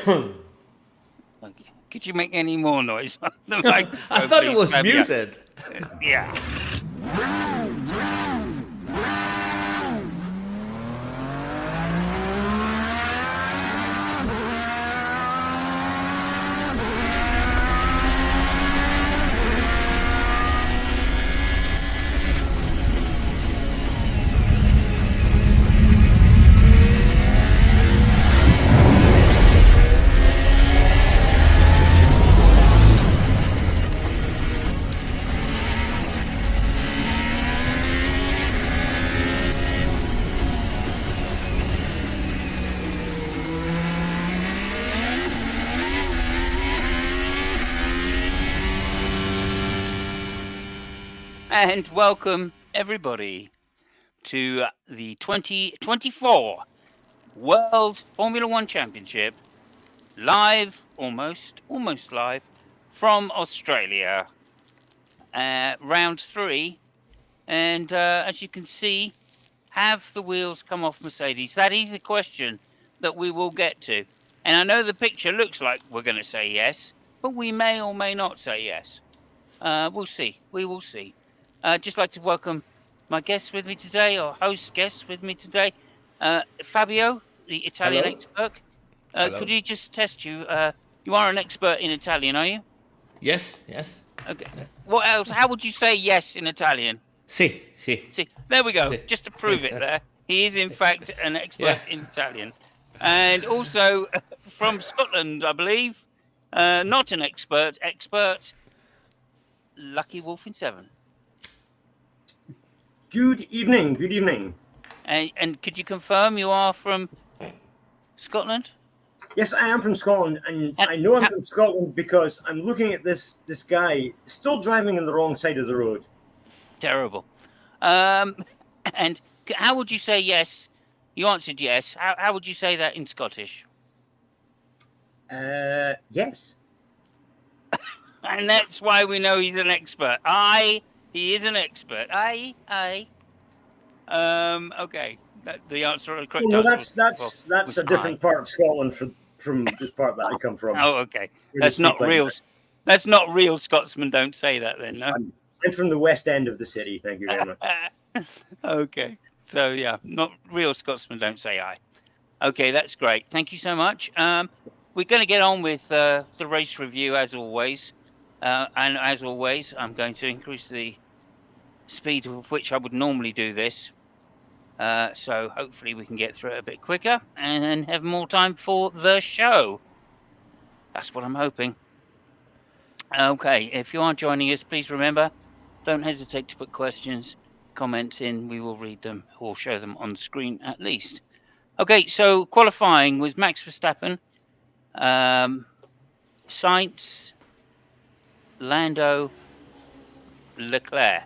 Okay. Could you make any more noise on the I microphone, thought it please, was Fabio? muted. Yeah. And welcome everybody to the 2024 World Formula One Championship, live, almost live, from Australia. Round 3, and as you can see, have the wheels come off Mercedes? That is the question that we will get to. And I know the picture looks like we're going to say yes, but we may or may not say yes. We'll see. We will see. Just like to welcome my guests with me today, or host guests with me today. Fabio, the Italian Hello. expert. Hello. Could you just test you? You are an expert in Italian, are you? Yes, yes. Okay. What else? How would you say yes in Italian? Sì, sì. See, there we go. Sì. Just to prove it there. He is, in fact, an Yeah. expert in Italian. And also from Scotland, I believe. Not an expert. Lucky Wolf in 7. Good evening. And could you confirm you are from Scotland? Yes, I am from Scotland, and And I know I'm from Scotland because I'm looking at this guy still driving on the wrong side of the road. Terrible. And how would you say yes? You answered yes. How would you say that in Scottish? Yes. And that's why we know he's an expert. He is an expert. Okay. The answer, the correct Well, answer. that's a different part of Scotland from the part that I come from. Oh, okay. Where That's they not speak like real. that. That's not real. Scotsmen don't say that then, no. I'm from the west end of the city. Thank you very much. Okay. So yeah, not real Scotsmen don't say aye. Okay, that's great. Thank you so much. We're going to get on with the race review as always. And as always, I'm going to increase the speed with which I would normally do this. So hopefully we can get through it a bit quicker and then have more time for the show. That's what I'm hoping. Okay, if you are joining us, please remember, don't hesitate to put questions, comments in. We will read them or show them on screen at least. Okay, so qualifying was Max Verstappen, Sainz, Lando, Leclerc.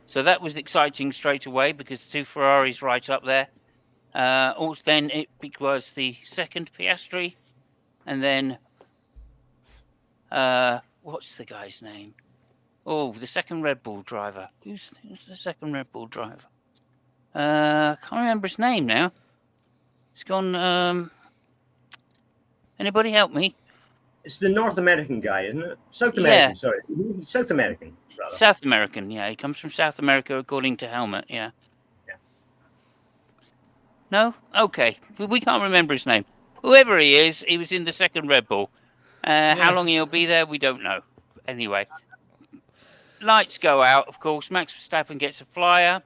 So that was exciting straight away because 2 Ferraris right up there. Also, then it was the second Piastri, and then what's the guy's name? Oh, the second Red Bull driver. Who's the second Red Bull driver? Can't remember his name now. It's gone. Anybody help me? It's the North American guy, isn't it? South American, sorry. South American, rather. South American, yeah. He comes from South America, according to Helmet, yeah. No? Okay. We can't remember his name. Whoever he is, he was in the second Red Bull. How long he'll be there, we don't know. Anyway. Lights go out, of course. Max Verstappen gets a flyer,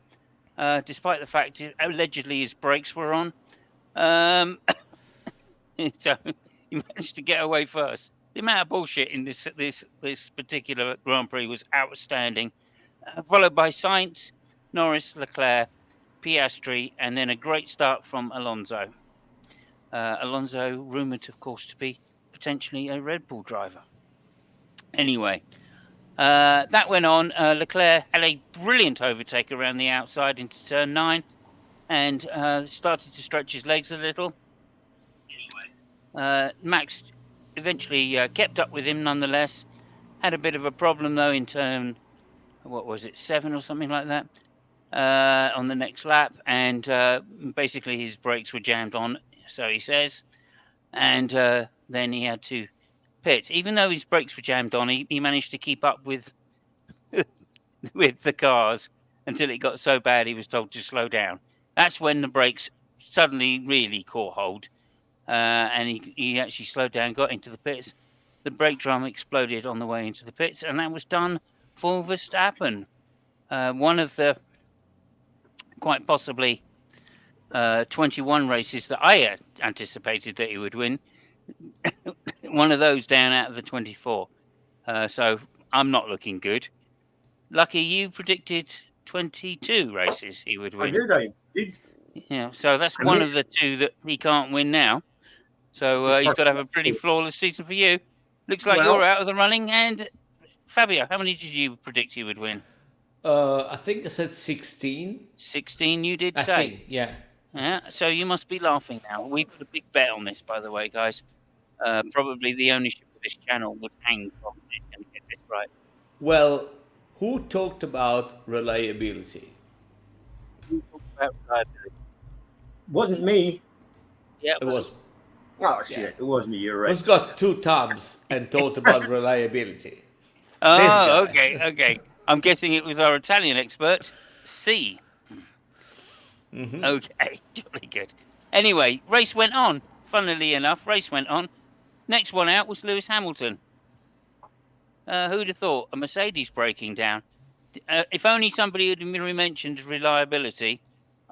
despite the fact allegedly his brakes were on. So he managed to get away first. The amount of bullshit in this particular Grand Prix was outstanding. Followed by Sainz, Norris, Leclerc, Piastri, and then a great start from Alonso. Alonso rumoured, of course, to be potentially a Red Bull driver. Anyway, that went on. Leclerc had a brilliant overtake around the outside into turn 9 and started to stretch his legs a little. Max eventually kept up with him nonetheless. Had a bit of a problem though in turn, 7 or something like that, on the next lap, and basically his brakes were jammed on, so he says. and then he had to pit. Even though his brakes were jammed on, he managed to keep up with the cars until it got so bad he was told to slow down. That's when the brakes suddenly really caught hold, and he actually slowed down, got into the pits. The brake drum exploded on the way into the pits, and that was done for Verstappen. One of the quite possibly 21 races that I anticipated that he would win. One of those down out of the 24. So I'm not looking good. Lucky you predicted 22 races he would win. I did. Yeah, so that's one of the two that he can't win now. So he's got to have a pretty flawless season for you. Looks like you're out of the running. And Fabio, how many did you predict he would win? I think I said 16. 16 you did I say? think, yeah. Yeah, so you must be laughing now. We put a big bet on this, by the way, guys. Probably the ownership of this channel would hang from it and get this right. Well, who talked about reliability? Who talked about reliability? Wasn't me. Yeah, It was. Oh shit! It was me. You're right. Who's got 2 thumbs and talked about reliability? Oh, okay. I'm guessing it was our Italian expert, C. Mm-hmm. Okay, jolly good. Anyway, race went on. Funnily enough, race went on. Next one out was Lewis Hamilton. Who'd have thought a Mercedes breaking down? If only somebody had mentioned reliability,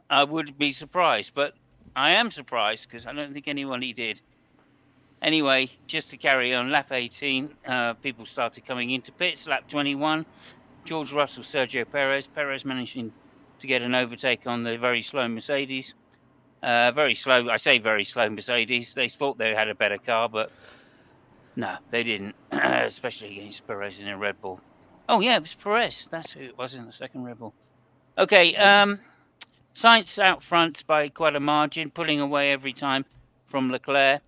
I would be surprised. But I am surprised because I don't think anybody did. Anyway, just to carry on, lap 18, people started coming into pits. Lap 21, George Russell, Sergio Perez. Perez managing to get an overtake on the very slow Mercedes. Very slow. I say very slow Mercedes. They thought they had a better car, but no, they didn't, especially against Perez in a Red Bull. Oh, yeah, it was Perez. That's who it was in the second Red Bull. Okay, Sainz out front by quite a margin, pulling away every time from Leclerc.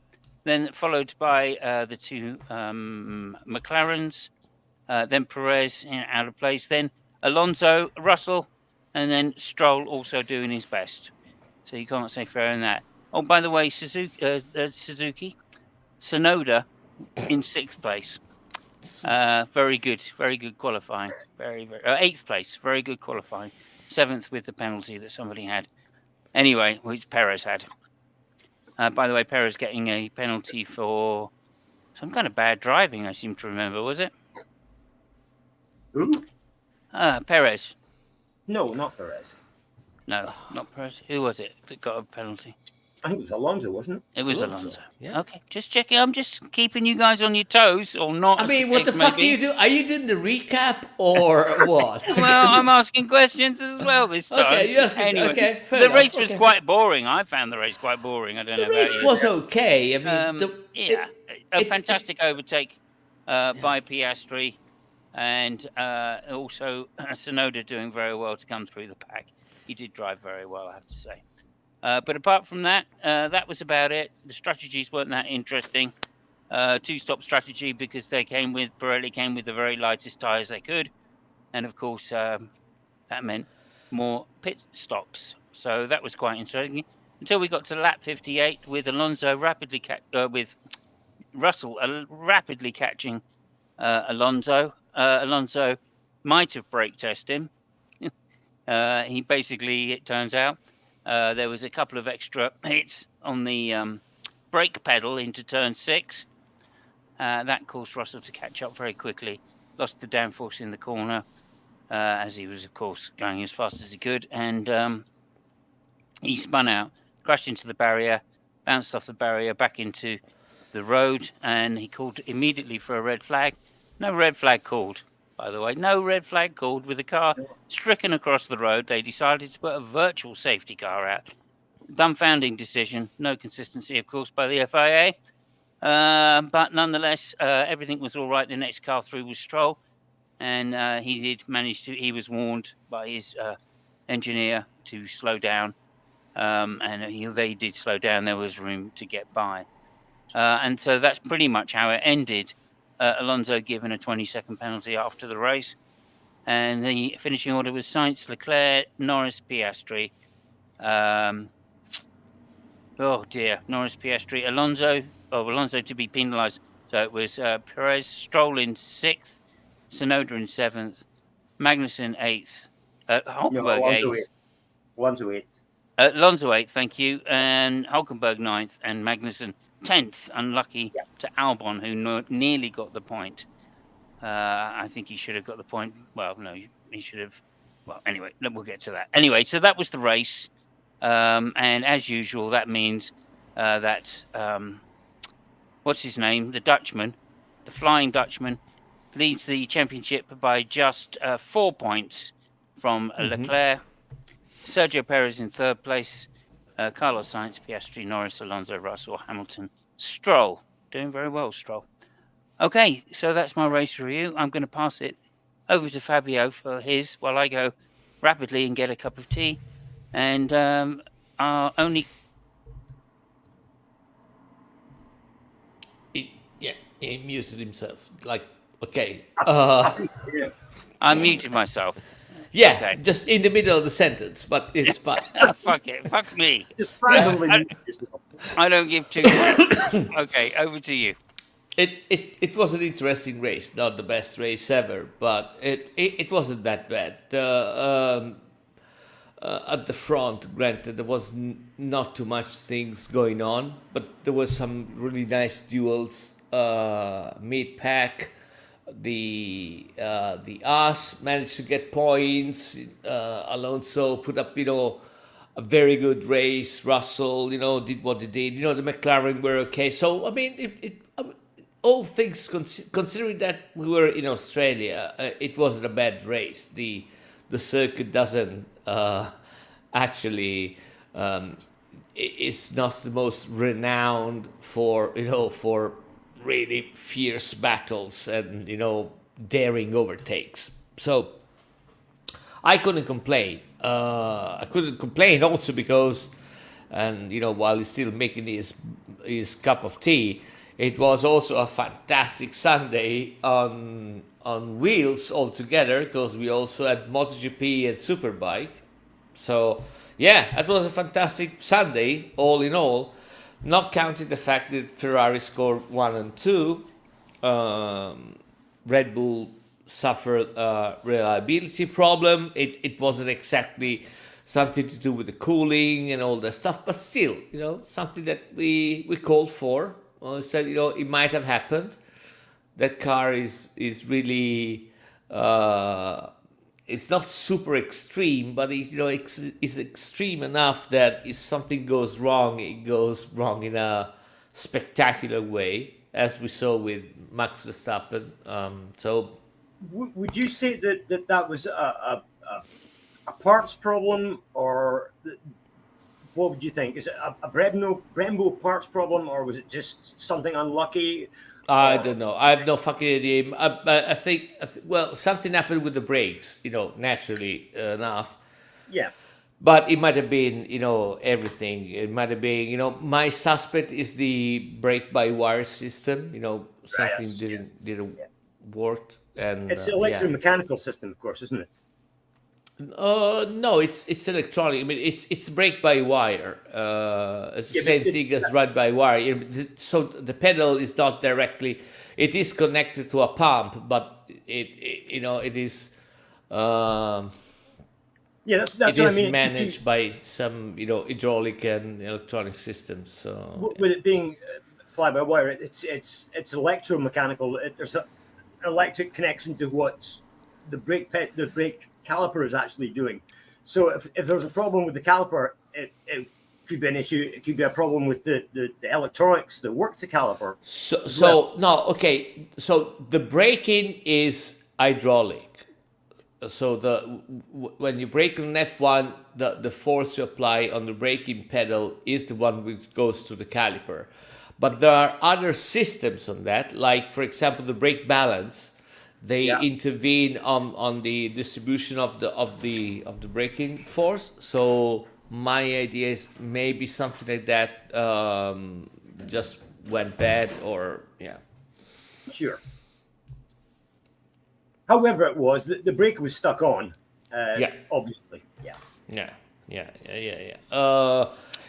Then followed by the two McLarens. Then Perez out of place. Then Alonso, Russell, and then Stroll also doing his best. So you can't say fair in that. Oh, by the way, Suzuki, Tsunoda in 6th place. Very good qualifying. Very 8th place. Very good qualifying. 7th with the penalty that somebody had. Anyway, which Perez had. By the way, Perez getting a penalty for some kind of bad driving, I seem to remember, was it? Who? Perez. No, not Perez. No, not Perez. Who was it that got a penalty? I think it was Alonso, wasn't it? It was Alonso. Yeah. Okay, just checking. I'm just keeping you guys on your toes, or not. I mean, what the fuck do you do? Are you doing the recap or what? Well, I'm asking questions as well this time. Okay, yes. Anyway, okay, the race was quite boring. I found the race quite boring. I don't know The race about you. was okay. I mean, a fantastic overtake by Piastri, and also Tsunoda doing very well to come through the pack. He did drive very well, I have to say. But apart from that, that was about it. The strategies weren't that interesting. 2-stop strategy because Pirelli came with the very lightest tyres they could, and of course that meant more pit stops. So that was quite interesting until we got to lap 58 with Alonso with Russell rapidly catching Alonso. Alonso might have brake tested him. He basically, it turns out, there was a couple of extra hits on the brake pedal into turn 6. That caused Russell to catch up very quickly. Lost the downforce in the corner as he was, of course, going as fast as he could. And he spun out, crashed into the barrier, bounced off the barrier back into the road, and he called immediately for a red flag. No red flag called, by the way. No red flag called. With the car stricken across the road, they decided to put a virtual safety car out. Dumbfounding decision. No consistency, of course, by the FIA. But nonetheless, everything was all right. The next car through was Stroll. And he was warned by his engineer to slow down. And they did slow down. There was room to get by. And so that's pretty much how it ended. Alonso given a 20-second penalty after the race. And the finishing order was Sainz, Leclerc, Norris, Piastri. Norris, Piastri, Alonso, of Alonso to be penalised. So it was Perez, Stroll in 6th, Tsunoda in 7th, Magnussen 8th, No, Hulkenberg Alonso 8th, eight. Alonso eight. Alonso 8th, thank you, and Hulkenberg 9th, and Magnussen 10th. Unlucky Yeah. to Albon, who nearly got the point. I think he should have got the point. Well, no, he should have. Well, anyway, we'll get to that. Anyway, so that was the race. And as usual, that means that what's his name? The Dutchman, the Flying Dutchman, leads the championship by just 4 points from Leclerc. Sergio Perez in 3rd place. Carlos Sainz, Piastri, Norris, Alonso, Russell, Hamilton, Stroll. Doing very well, Stroll. Okay, so that's my race review. I'm going to pass it over to Fabio for his while I go rapidly and get a cup of tea. And only. He muted himself. Like, okay. Yeah. I muted myself. Yeah, Okay. just in the middle of the sentence, but it's fine. Fuck it. Fuck me. Just randomly. I don't give two shits. Okay, over to you. It was an interesting race, not the best race ever, but it wasn't that bad. At the front, granted, there was not too much things going on, but there was some really nice duels. Mid-pack, the Us managed to get points. Alonso put up, a very good race. Russell, did what he did. The McLaren were okay. So I mean, all things considering that we were in Australia, it wasn't a bad race. The circuit doesn't actually. It's not the most renowned for really fierce battles and daring overtakes. So I couldn't complain. I couldn't complain also because, and while he's still making his cup of tea, it was also a fantastic Sunday on wheels altogether, because we also had MotoGP and Superbike. So yeah, it was a fantastic Sunday all in all, not counting the fact that Ferrari scored 1 and 2. Red Bull suffered a reliability problem. It wasn't exactly something to do with the cooling and all that stuff, but still, something that we called for. Said, it might have happened. That car is really, it's not super extreme, but it's extreme enough that if something goes wrong, it goes wrong in a spectacular way, as we saw with Max Verstappen. So, would you say that was a parts problem, or what would you think? Is it a Brembo parts problem, or was it just something unlucky? I don't know. I have no fucking idea. I think, well, something happened with the brakes, naturally enough. Yeah. But it might have been, everything. It might have been, my suspect is the brake-by-wire system. Something Yes. didn't work. And It's an electromechanical system, of course, isn't it? No, it's electronic. I mean, it's brake-by-wire. It's the same thing as ride-by-wire. So the pedal is not directly. It is connected to a pump, but it is. Yeah, that's it what is I mean. managed by some hydraulic and electronic systems. So with it being fly-by-wire, it's electromechanical. There's an electric connection to what the brake caliper is actually doing. So if there's a problem with the caliper, it could be an issue. It could be a problem with the electronics that works the caliper. So the braking is hydraulic. So when you brake on F1, the force you apply on the braking pedal is the one which goes to the caliper. But there are other systems on that, like for example the brake balance. They intervene on the distribution of the braking force. So my idea is maybe something like that just went bad, or Sure. However, it was the brake was stuck on. Obviously. Yeah.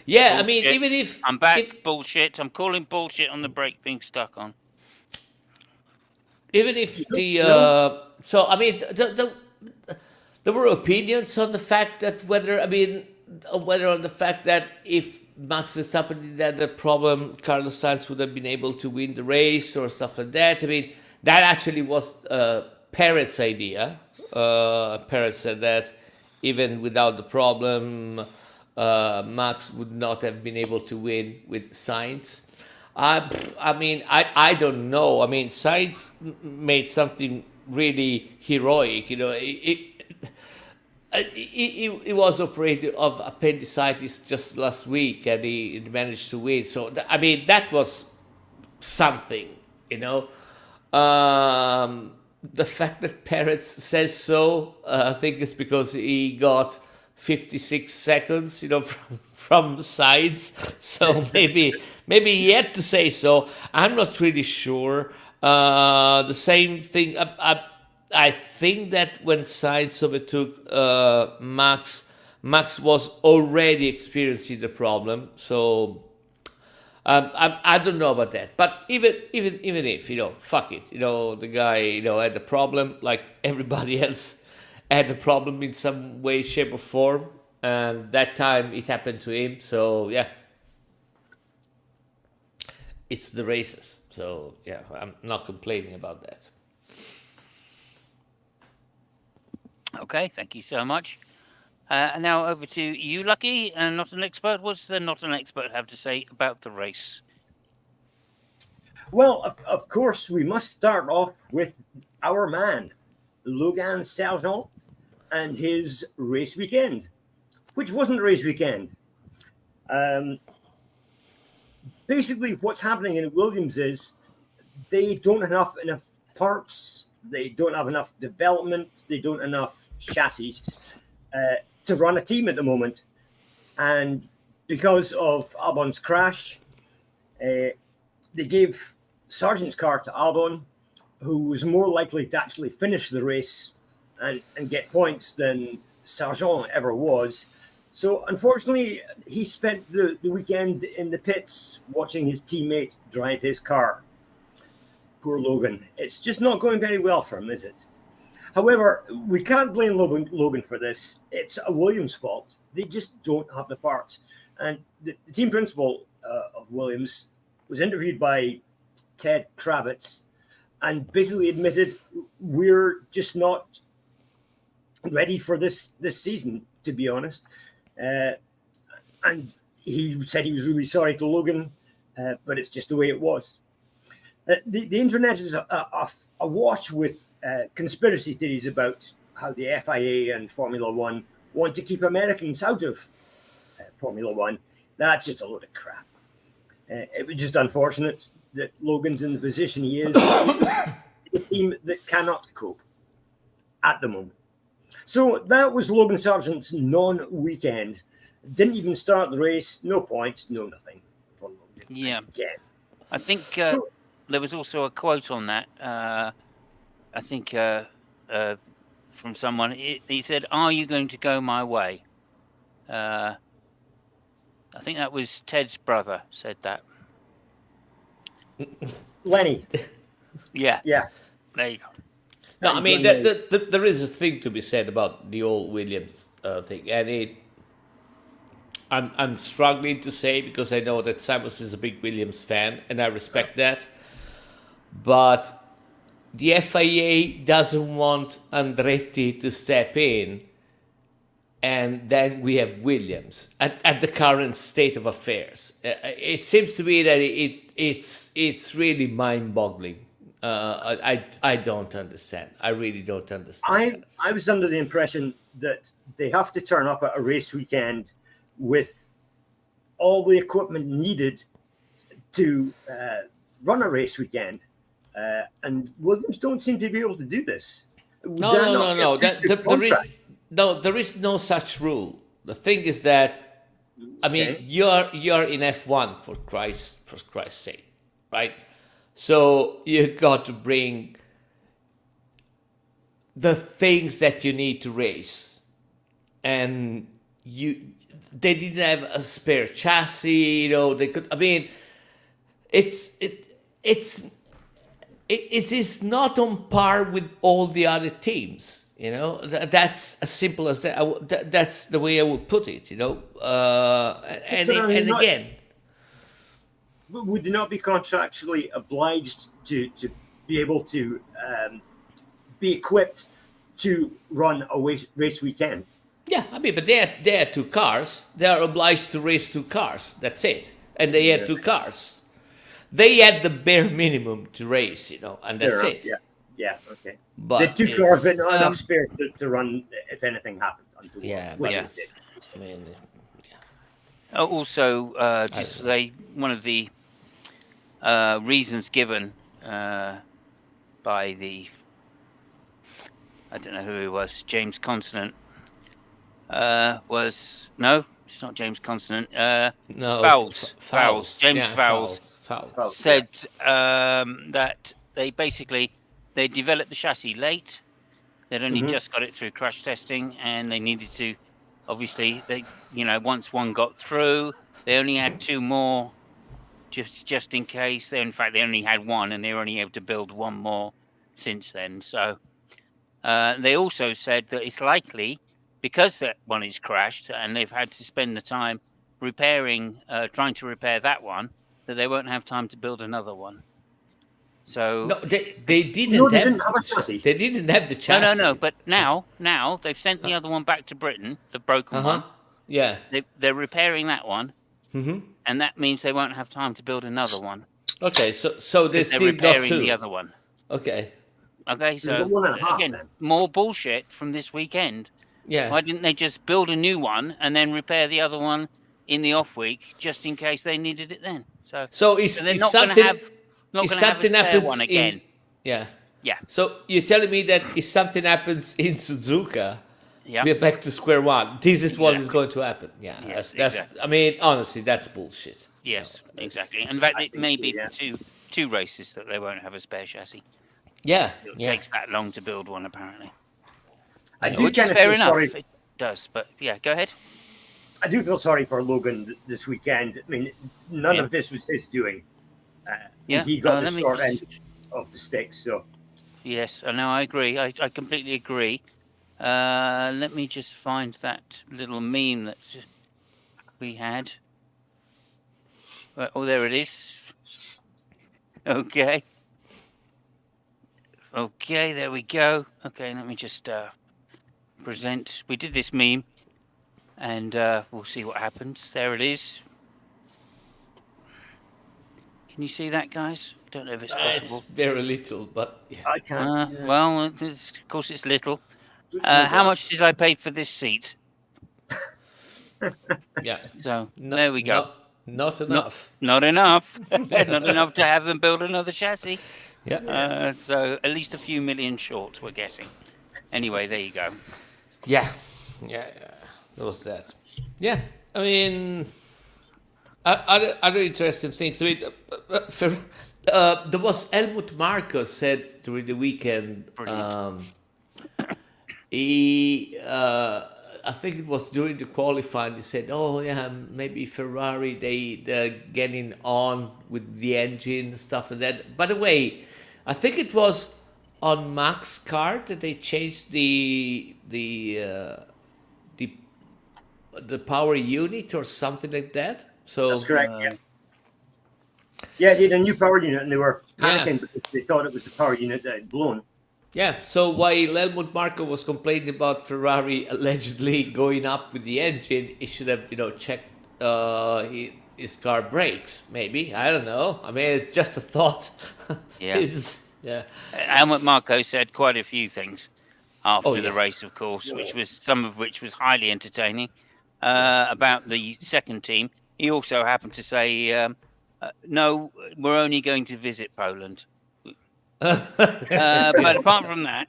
Yeah, I mean, Bullshit. even if I'm back. if Bullshit. I'm calling bullshit on the brake being stuck on. even if the No. so I mean there were opinions on the fact that whether on the fact that if Max Verstappen didn't have the problem, Carlos Sainz would have been able to win the race or stuff like that. I mean, that actually was Perez's idea. Perez said that even without the problem, Max would not have been able to win with Sainz. I mean, I don't know. I mean, Sainz made something really heroic. You know, he was operated of appendicitis just last week, and he managed to win. So I mean, that was something, you know. The fact that Perez says so, I think it's because he got 56 seconds, you know, from sides. So maybe he had to say so. I'm not really sure. The same thing. I think that when Sainz overtook Max was already experiencing the problem. So I don't know about that, but even if, you know, fuck it, you know, the guy, you know, had a problem like everybody else had a problem in some way, shape, or form, and that time it happened to him. So yeah, it's the races. So yeah, I'm not complaining about that. Okay, thank you so much. And now over to you, Lucky, and not an expert. What's the not an expert have to say about the race? Well, of course, we must start off with our man, Logan Sargent, and his race weekend, which wasn't a race weekend. Um, Basically, what's happening in Williams is they don't have enough parts, they don't have enough development, they don't have enough chassis to run a team at the moment. And because of Albon's crash, they gave Sargent's car to Albon, who was more likely to actually finish the race and get points than Sargent ever was. So unfortunately, he spent the weekend in the pits watching his teammate drive his car. Poor Logan. It's just not going very well for him, is it? However, we can't blame Logan for this. It's a Williams fault. They just don't have the parts. And the team principal of Williams was interviewed by Ted Kravitz and basically admitted we're just not ready for this season, to be honest. And he said he was really sorry to Logan, but it's just the way it was. The internet is awash with conspiracy theories about how the FIA and Formula One want to keep Americans out of Formula One. That's just a load of crap. It was just unfortunate that Logan's in the position he is, a team that cannot cope at the moment. So that was Logan Sargent's non-weekend. Didn't even start the race. No points, no nothing for Logan. Yeah. Again. I think there was also a quote on that. I think from someone. He said, "Are you going to go my way?" I think that was Ted's brother said that. Lenny. Yeah. Yeah. There you go. No, I mean there is a thing to be said about the old Williams thing, and I'm struggling to say because I know that Simons is a big Williams fan, and I respect that. But the FIA doesn't want Andretti to step in, and then we have Williams at the current state of affairs. It seems to me that it's really mind-boggling. I don't understand. I really don't understand. I was under the impression that they have to turn up at a race weekend with all the equipment needed to run a race weekend, and Williams don't seem to be able to do this. No. There is no such rule. The thing is that, I mean, you're in F1 for Christ's sake, right? So you got to bring the things that you need to race, and they didn't have a spare chassis. You know, they could. I mean, it's it is not on par with all the other teams. You know, that's as simple as that. That's the way I would put it. You know, and again, would they not be contractually obliged to be able to be equipped to run a race weekend? yeah. I mean, but they had two cars. They are obliged to race two cars. That's it. And they had two cars. They had the bare minimum to race, you know, and that's it. Yeah, okay. But the two cars, but not enough spares to run if anything happened. Yeah, but I mean, also, just one of the reasons given by the, I don't know who it was, James Consonant, was, no, it's not James Consonant, no, Fowles, James Fowles said that they developed the chassis late. They'd only just got it through crash testing, and they needed to, obviously, once one got through, they only had two more just in case. In fact, they only had one, and they were only able to build one more since then. So they also said that it's likely, because that one is crashed and they've had to spend the time trying to repair that one, that they won't have time to build another one. So no, they didn't. No, they didn't have a chassis. They didn't have the chassis. No. But now they've sent the other one back to Britain, the broken one. Yeah. They're repairing that one, and that means they won't have time to build another one. Okay, so they're still repairing got two. the other one. Okay, so one and a half, again, then. more bullshit from this weekend. Yeah. Why didn't they just build a new one and then repair the other one in the off week, just in case they needed it then? So they're not going to have not going to have a spare one again. Yeah. Yeah. So you're telling me that if something happens in Suzuka, we're back to square one. This is what is going to happen. Yeah. Yes, that's exactly. I mean, honestly, that's bullshit. Yes, exactly. In fact, it may be two races that they won't have a spare chassis. Yeah. It takes that long to build one, apparently. I do Which is kind of fair feel enough. sorry. It does, but yeah, go ahead. I do feel sorry for Logan this weekend. I mean, none of this was his doing. He got the short end of the stick. So yes, no, I agree. I completely agree. Let me just find that little meme that we had. Oh, there it is. Okay, there we go. Okay, let me just present. We did this meme, and we'll see what happens. There it is. Can you see that, guys? Don't know if it's possible. It's very little, but yeah. I can't. See well, of course it's little. How much did I pay for this seat? Yeah. So there we go. Not enough. Not enough. Not enough to have them build another chassis. Yeah. So at least a few million short, we're guessing. Anyway, there you go. Yeah. That was that. Yeah. I mean, other interesting things. I mean, there was Helmut Marko said during the weekend. He, I think it was during the qualifying. He said, "Oh yeah, maybe Ferrari they're getting on with the engine and stuff like that." By the way, I think it was on Mac's car that they changed the power unit or something like that. So that's correct. Yeah, they had a new power unit, and they were panicking because they thought it was the power unit that had blown. Yeah, so while Helmut Marko was complaining about Ferrari allegedly going up with the engine, he should have, checked his car brakes, maybe. I don't know. I mean, it's just a thought. Yeah. Helmut Marko said quite a few things after the race, of course, some of which was highly entertaining, about the second team. He also happened to say, no, we're only going to visit Poland. But apart from that,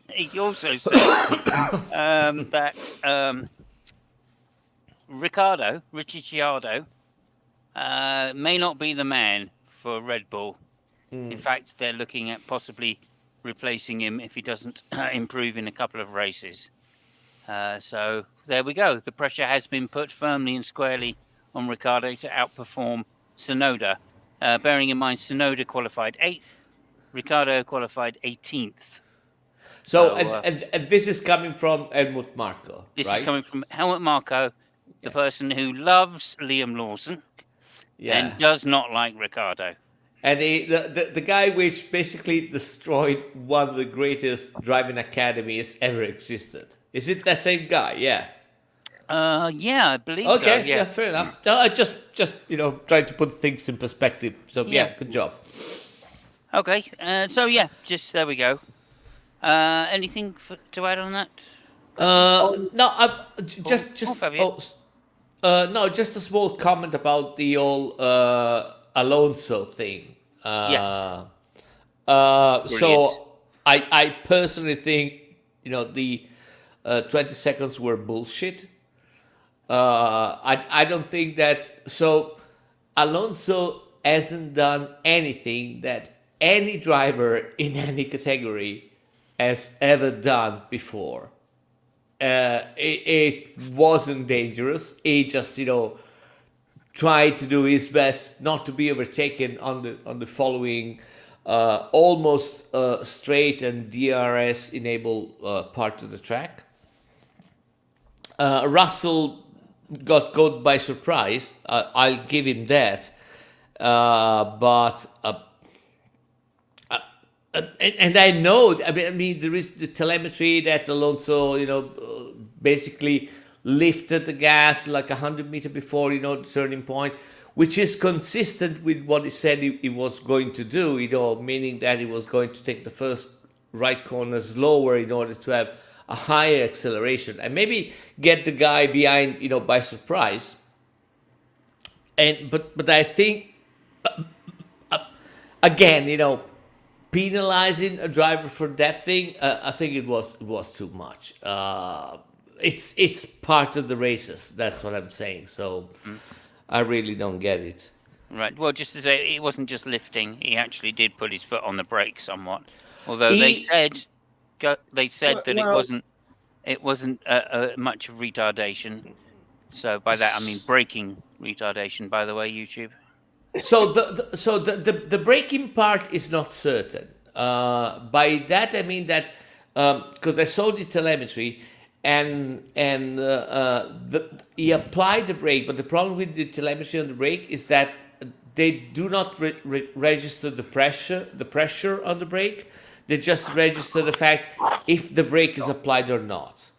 he also said that Ricciardo may not be the man for Red Bull. In fact, they're looking at possibly replacing him if he doesn't improve in a couple of races. So there we go. The pressure has been put firmly and squarely on Ricciardo to outperform Tsunoda. Bearing in mind, Tsunoda qualified 8th, Ricciardo qualified 18th. So, and this is coming from Helmut Marko, This right? is coming from Helmut Marko, the person who loves Liam Lawson and does not like Ricciardo. And the guy which basically destroyed one of the greatest driving academies ever existed. Is it that same guy? Yeah. Yeah, I believe so. Okay, Yeah, fair enough. No, I just trying to put things in perspective. So yeah, good job. Okay, so yeah, just there we go. Anything to add on that? No, Fabio. no, just a small comment about the old Alonso thing. Yes. So I personally think the 20 seconds were bullshit. I don't think that. So Alonso hasn't done anything that any driver in any category has ever done before. It wasn't dangerous. He just tried to do his best not to be overtaken on the following almost straight and DRS enabled part of the track. Russell got caught by surprise. I'll give him that. But I know. I mean, there is the telemetry that Alonso, basically lifted the gas like 100 meters before, the turning point, which is consistent with what he said he was going to do. Meaning that he was going to take the first right corner slower in order to have a higher acceleration and maybe get the guy behind, by surprise. But I think again, penalizing a driver for that thing, I think it was too much. It's part of the races. That's what I'm saying. So I really don't get it. Right. Well, just to say, it wasn't just lifting. He actually did put his foot on the brake somewhat. Although they said that it wasn't much of retardation. So by that I mean braking retardation. By the way, YouTube. So the braking part is not certain. By that I mean that because I saw the telemetry and he applied the brake, but the problem with the telemetry on the brake is that they do not register the pressure on the brake. They just register the fact if the brake is applied or not.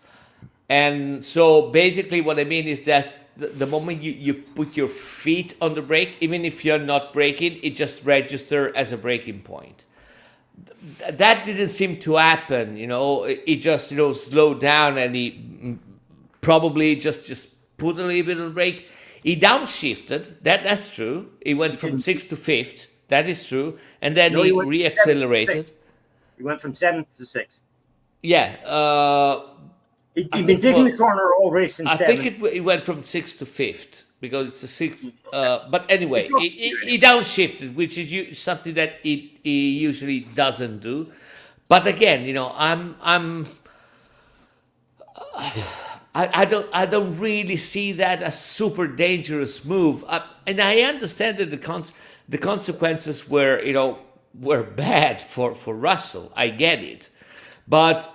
And so basically what I mean is that the moment you put your feet on the brake, even if you're not braking, it just registers as a braking point. That didn't seem to happen, It just, slowed down and he probably just put a little bit on the brake. He downshifted. That's true. He went from 6th to 5th. That is true. And then he re-accelerated. He went from 7th to 6th. Yeah. He'd been taking the corner all race in 7th. I think it went from 6th to 5th because it's a 6th. But anyway, he downshifted, which is something that he usually doesn't do. But again, I don't really see that as super dangerous move. And I understand that the consequences were bad for Russell. I get it, but.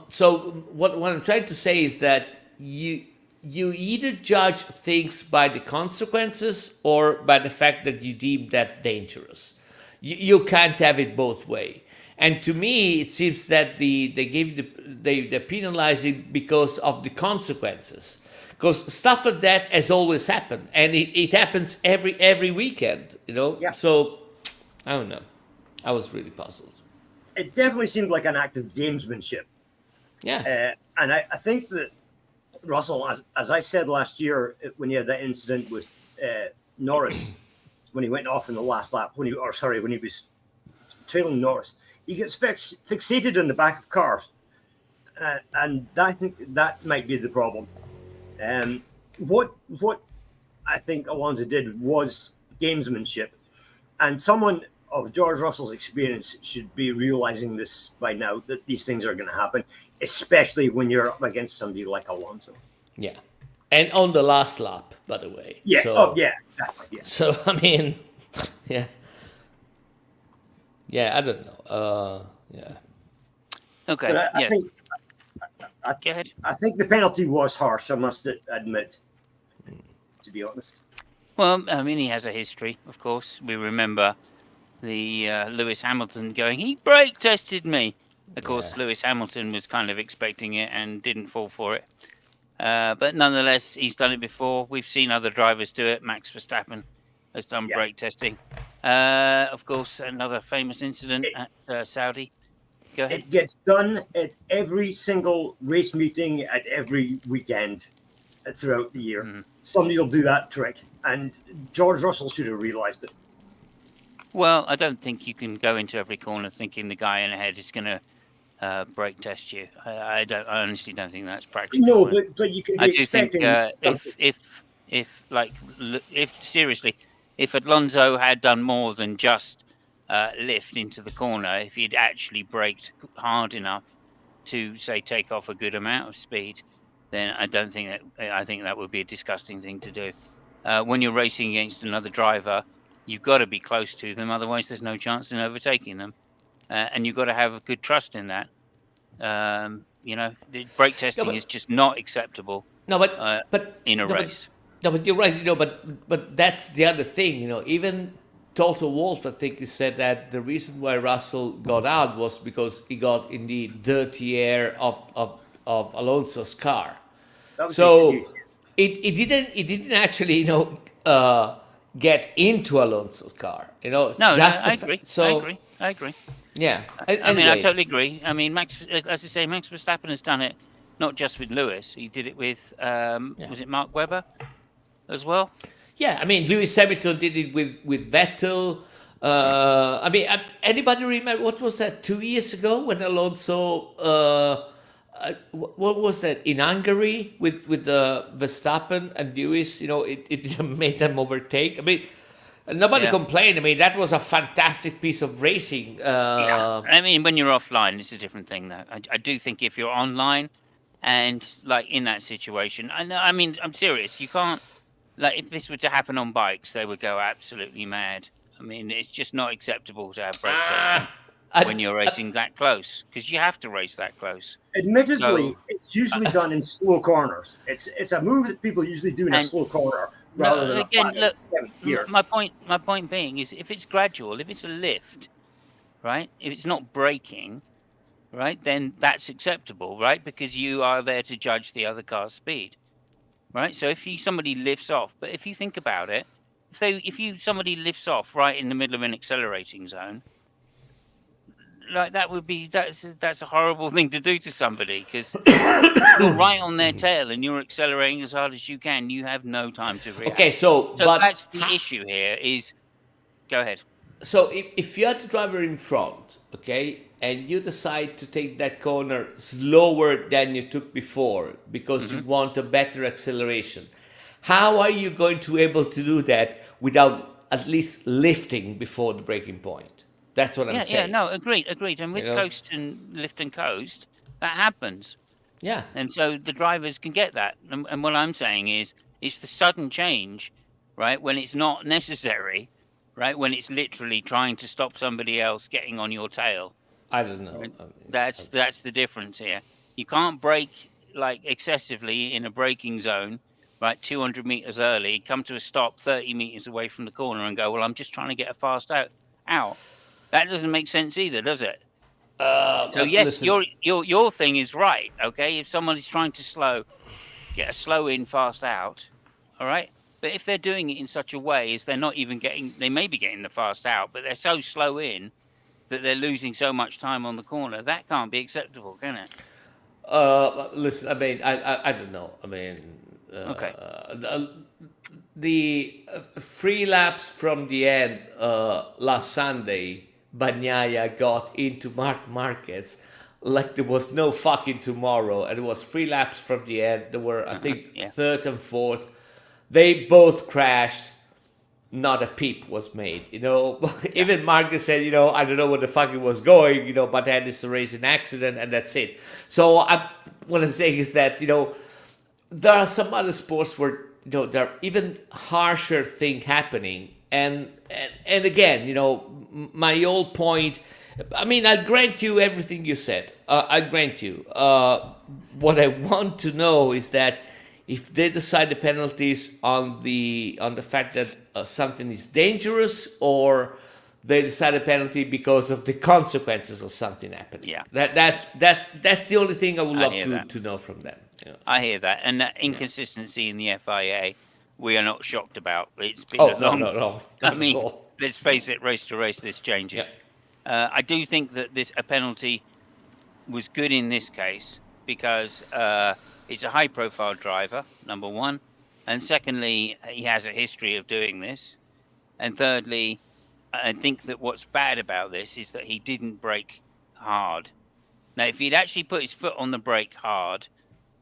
So what I'm trying to say is that you either judge things by the consequences or by the fact that you deem that dangerous. You can't have it both way. And to me, it seems that they're penalizing because of the consequences. Because stuff like that has always happened, and it happens every weekend. Yeah. So I don't know. I was really puzzled. It definitely seemed like an act of gamesmanship. Yeah. And I think that Russell, as I said last year when he had that incident with Norris, when he went off in the last lap, when he was trailing Norris, he gets fixated in the back of cars. And I think that might be the problem. What I think Alonso did was gamesmanship. And someone of George Russell's experience should be realizing this by now, that these things are going to happen, especially when you're up against somebody like Alonso. Yeah, and on the last lap, by the way. Yeah. Oh, yeah. Exactly. Yeah. So I mean, yeah, I don't know. Yeah. Okay. But I Yeah. think Go ahead. I think the penalty was harsh. I must admit, to be honest. Well, I mean, he has a history, of course. We remember the Lewis Hamilton going, he brake tested me. Of course, Yeah. Lewis Hamilton was kind of expecting it and didn't fall for it. But nonetheless, he's done it before. We've seen other drivers do it. Max Verstappen has done brake testing. Of course, another famous incident at Saudi. Go ahead. It gets done at every single race meeting at every weekend throughout the year. Somebody will do that trick, and George Russell should have realized it. Well, I don't think you can go into every corner thinking the guy in ahead is going to brake test you. I honestly don't think that's practical. No, but you can be I do think expecting if seriously, if Alonso had done more than just lift into the corner, if he'd actually braked hard enough to say take off a good amount of speed, then I don't think that. I think that would be a disgusting thing to do. When you're racing against another driver, you've got to be close to them, otherwise there's no chance in overtaking them, and you've got to have a good trust in that. The brake testing is just not acceptable. No, but in a race. But you're right. But that's the other thing. Even Toto Wolff, I think, he said that the reason why Russell got out was because he got in the dirty air of Alonso's car. So it didn't actually get into Alonso's car. No, I agree. So I agree. Yeah, I mean, I totally agree. I mean, Max, as I say, Max Verstappen has done it not just with Lewis. He did it with was it Mark Webber as well? Yeah, I mean, Lewis Hamilton did it with Vettel. I mean, anybody remember what was that 2 years ago when Alonso? What was that in Hungary with Verstappen and Lewis? It made them overtake. I mean. Nobody complained. I mean, that was a fantastic piece of racing. Yeah. I mean, when you're offline, it's a different thing, though. I do think if you're online and, like, in that situation, I mean, I'm serious. You can't, like, if this were to happen on bikes, they would go absolutely mad. I mean, it's just not acceptable to have brake testing when you're racing that close, because you have to race that close. Admittedly, it's usually done in slow corners. It's a move that people usually do in a slow corner. My point being is, if it's gradual, if it's a lift, right? If it's not braking, right, then that's acceptable, right? Because you are there to judge the other car's speed, right? So if somebody lifts off, but if you think about it, if somebody lifts off right in the middle of an accelerating zone, like that's a horrible thing to do to somebody, because you're right on their tail and you're accelerating as hard as you can. You have no time to react. Okay, so but that's the issue here. Is go ahead. So if you're the driver in front, okay, and you decide to take that corner slower than you took before because you want a better acceleration, how are you going to be able to do that without at least lifting before the braking point? That's what I'm saying. Yeah, no, agreed. And with coast and lift and coast, that happens. Yeah. And so the drivers can get that. And what I'm saying is, it's the sudden change, right, when it's not necessary, right, when it's literally trying to stop somebody else getting on your tail. I don't know. That's the difference here. You can't brake, like, excessively in a braking zone, right, 200 meters early, come to a stop 30 meters away from the corner and go, well, I'm just trying to get a fast out. That doesn't make sense either, does it? So yes, listen, your thing is right. Okay, if someone is trying to get a slow in, fast out, all right. But if they're doing it in such a way as they're not even they may be getting the fast out, but they're so slow in that they're losing so much time on the corner. That can't be acceptable, can it? Listen, I mean, I don't know. I mean, okay. The 3 laps from the end last Sunday, Bagnaia got into Marc Marquez like there was no fucking tomorrow, and it was 3 laps from the end. There were, I think, third and fourth. They both crashed. not a peep was made. Even Marcus said, I don't know where the fuck it was going, but that is a racing accident and that's it. So what I'm saying is that, there are some other sports where, there are even harsher thing happening. And again, my old point, I mean, I'll grant you everything you said. I'll grant you. What I want to know is that if they decide the penalties on the fact that something is dangerous, or they decide a penalty because of the consequences of something happening. Yeah. That's the only thing I would love to know from them. I hear that, and that inconsistency in the FIA, we are not shocked about. It's been a long. No. I mean, let's face it, race to race, this changes. Yeah. I do think that a penalty was good in this case because it's a high-profile driver, number one, and secondly, he has a history of doing this, and thirdly, I think that what's bad about this is that he didn't brake hard. Now, if he'd actually put his foot on the brake hard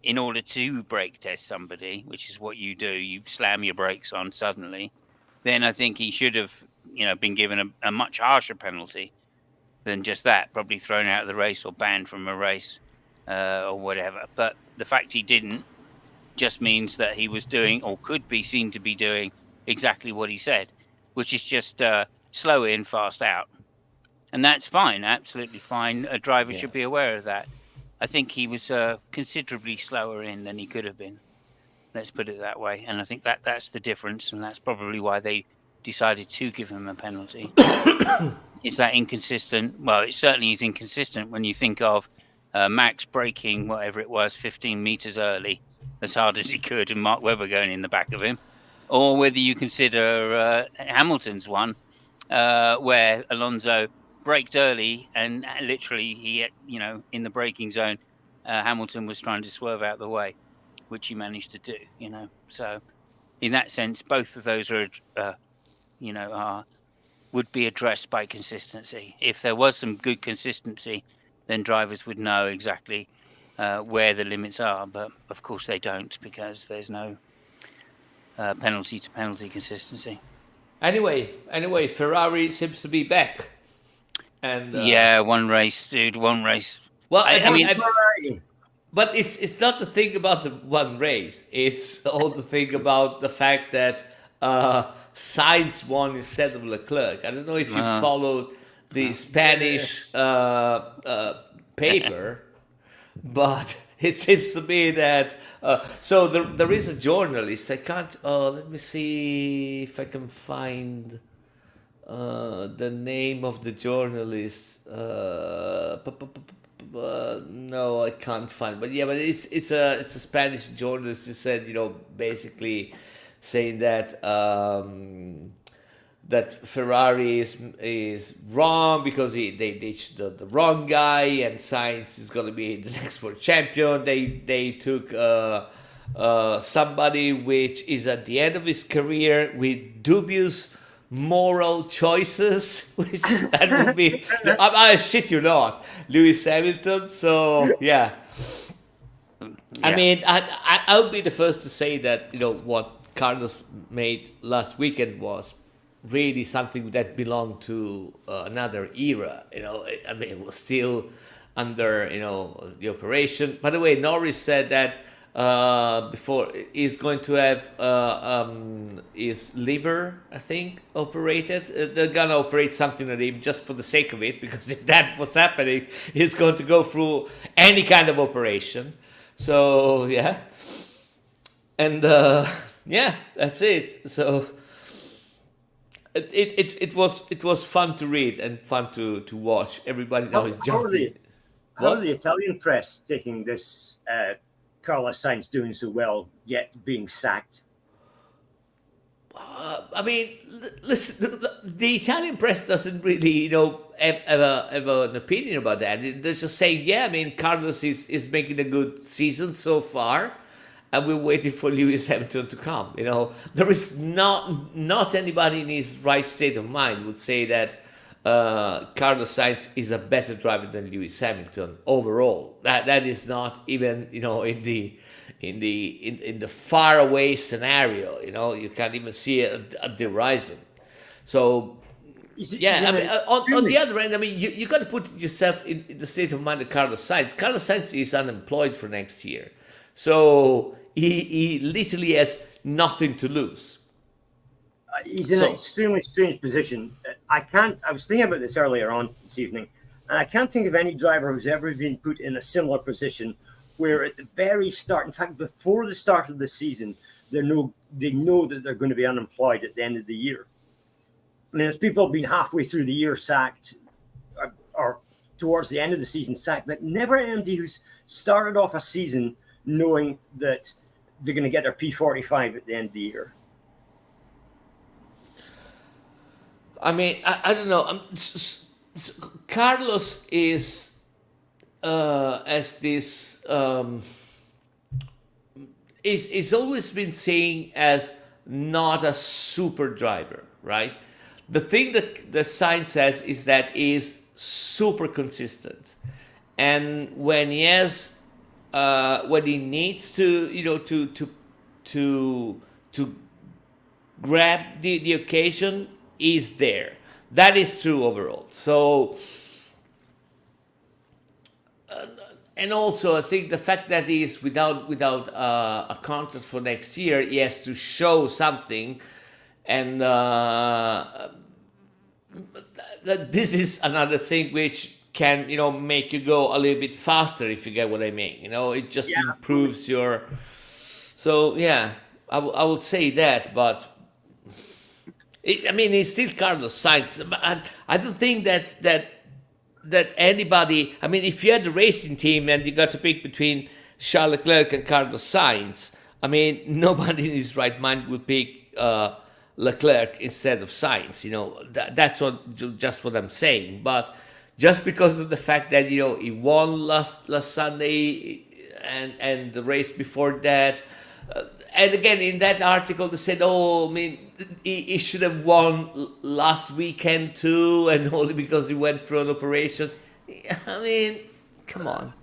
in order to brake test somebody, which is what you do, you slam your brakes on suddenly, then I think he should have, been given a much harsher penalty than just that, probably thrown out of the race or banned from a race or whatever. But the fact he didn't just means that he was doing, or could be seen to be doing, exactly what he said, which is just slow in, fast out. And that's fine, absolutely fine. A driver should be aware of that. I think he was considerably slower in than he could have been. Let's put it that way. And I think that's the difference, and that's probably why they decided to give him a penalty. Is that inconsistent? Well, it certainly is inconsistent when you think of Max braking, whatever it was, 15 meters early, as hard as he could, and Mark Webber going in the back of him. Or whether you consider Hamilton's one, where Alonso braked early and literally he, in the braking zone, Hamilton was trying to swerve out the way, which he managed to do, So in that sense, both of those are, would be addressed by consistency. If there was some good consistency, then drivers would know exactly where the limits are. But of course they don't, because there's no penalty to penalty consistency. Anyway, Ferrari seems to be back. And one race, dude. One race. Well, I mean, but it's not the thing about the one race. It's all the thing about the fact that Sainz won instead of Leclerc. I don't know if you followed the Spanish paper, but it seems to me that so there is a journalist. I can't. Let me see if I can find the name of the journalist. No, I can't find. But it's a Spanish journalist who said, basically saying that that Ferrari is wrong because they ditched the wrong guy, and Sainz is going to be the next world champion. They took somebody which is at the end of his career with dubious moral choices, which that would be, I shit you not, Lewis Hamilton. So yeah. I mean, I'll be the first to say that what Carlos made last weekend was really something that belonged to another era. I mean, it was still under the operation. By the way, Norris said that before he's going to have his liver, I think, operated. They're gonna operate something on him just for the sake of it, because if that was happening, he's going to go through any kind of operation. So yeah, and that's it. So it was fun to read and fun to watch. Everybody now is jumping. How are the Italian press taking this? Carlos Sainz doing so well, yet being sacked. I mean, listen, the Italian press doesn't really, have an opinion about that. They're just saying, I mean, Carlos is making a good season so far, and we're waiting for Lewis Hamilton to come. There is not anybody in his right state of mind would say that Carlos Sainz is a better driver than Lewis Hamilton overall. That is not even in the far away scenario. You can't even see it at the horizon. So yeah, I mean, on the other end, I mean, you got to put yourself in the state of mind of Carlos Sainz. Carlos Sainz is unemployed for next year, so he literally has nothing to lose. He's in an extremely strange position. I was thinking about this earlier on this evening, and I can't think of any driver who's ever been put in a similar position where at the very start, in fact, before the start of the season, they know that they're going to be unemployed at the end of the year. I mean, there's people been halfway through the year sacked or towards the end of the season sacked, but never anybody who's started off a season knowing that they're going to get their P45 at the end of the year. I mean, I don't know. Carlos is as this is always been seen as not a super driver, right? The thing that the Sainz says is that he's super consistent, and when he has when he needs to to grab the occasion, is there. That is true overall. So, and also I think the fact that he is without a contract for next year, he has to show something, and this is another thing which can make you go a little bit faster, if you get what I mean. It just improves your. So yeah, I would say that, but. I mean, he's still Carlos Sainz. I don't think that anybody. I mean, if you had a racing team and you got to pick between Charles Leclerc and Carlos Sainz, I mean, nobody in his right mind would pick Leclerc instead of Sainz. That's just what I'm saying. But just because of the fact that he won last Sunday and the race before that. And again, in that article, they said, "Oh, I mean, he should have won last weekend too, and only because he went through an operation." I mean, come on.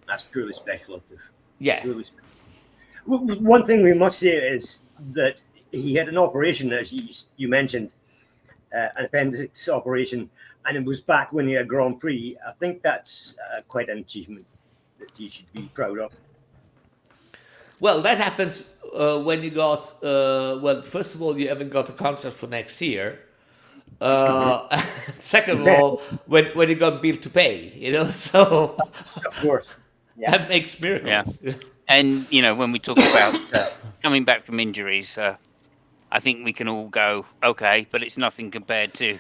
That's purely speculative. Yeah. Purely speculative. One thing we must say is that he had an operation, as you mentioned, an appendix operation, and it was back when he had Grand Prix. I think that's quite an achievement that he should be proud of. Well, that happens when you got, first of all, you haven't got a contract for next year. Second of all, when you got bill to pay, so. Of course. Yeah. That makes miracles. Yeah. And, when we talk about coming back from injuries, I think we can all go, okay, but it's nothing compared to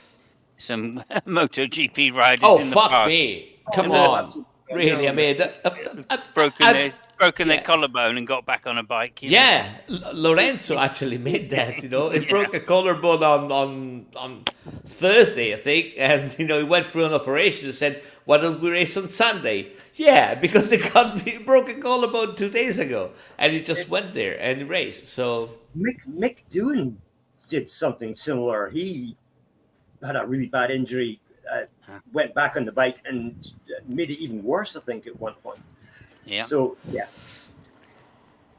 some MotoGP riders in the past. Oh, fuck me. Come on. Really, I mean. Broken their collarbone and got back on a bike. Yeah, Lorenzo actually made that. He broke a collarbone on Thursday, I think, and he went through an operation and said, "Why don't we race on Sunday?" Yeah, because they broke a collarbone 2 days ago, and he just went there and he raced. So Mick Doohan did something similar. He had a really bad injury, went back on the bike, and made it even worse, I think, at one point. Yeah. So yeah.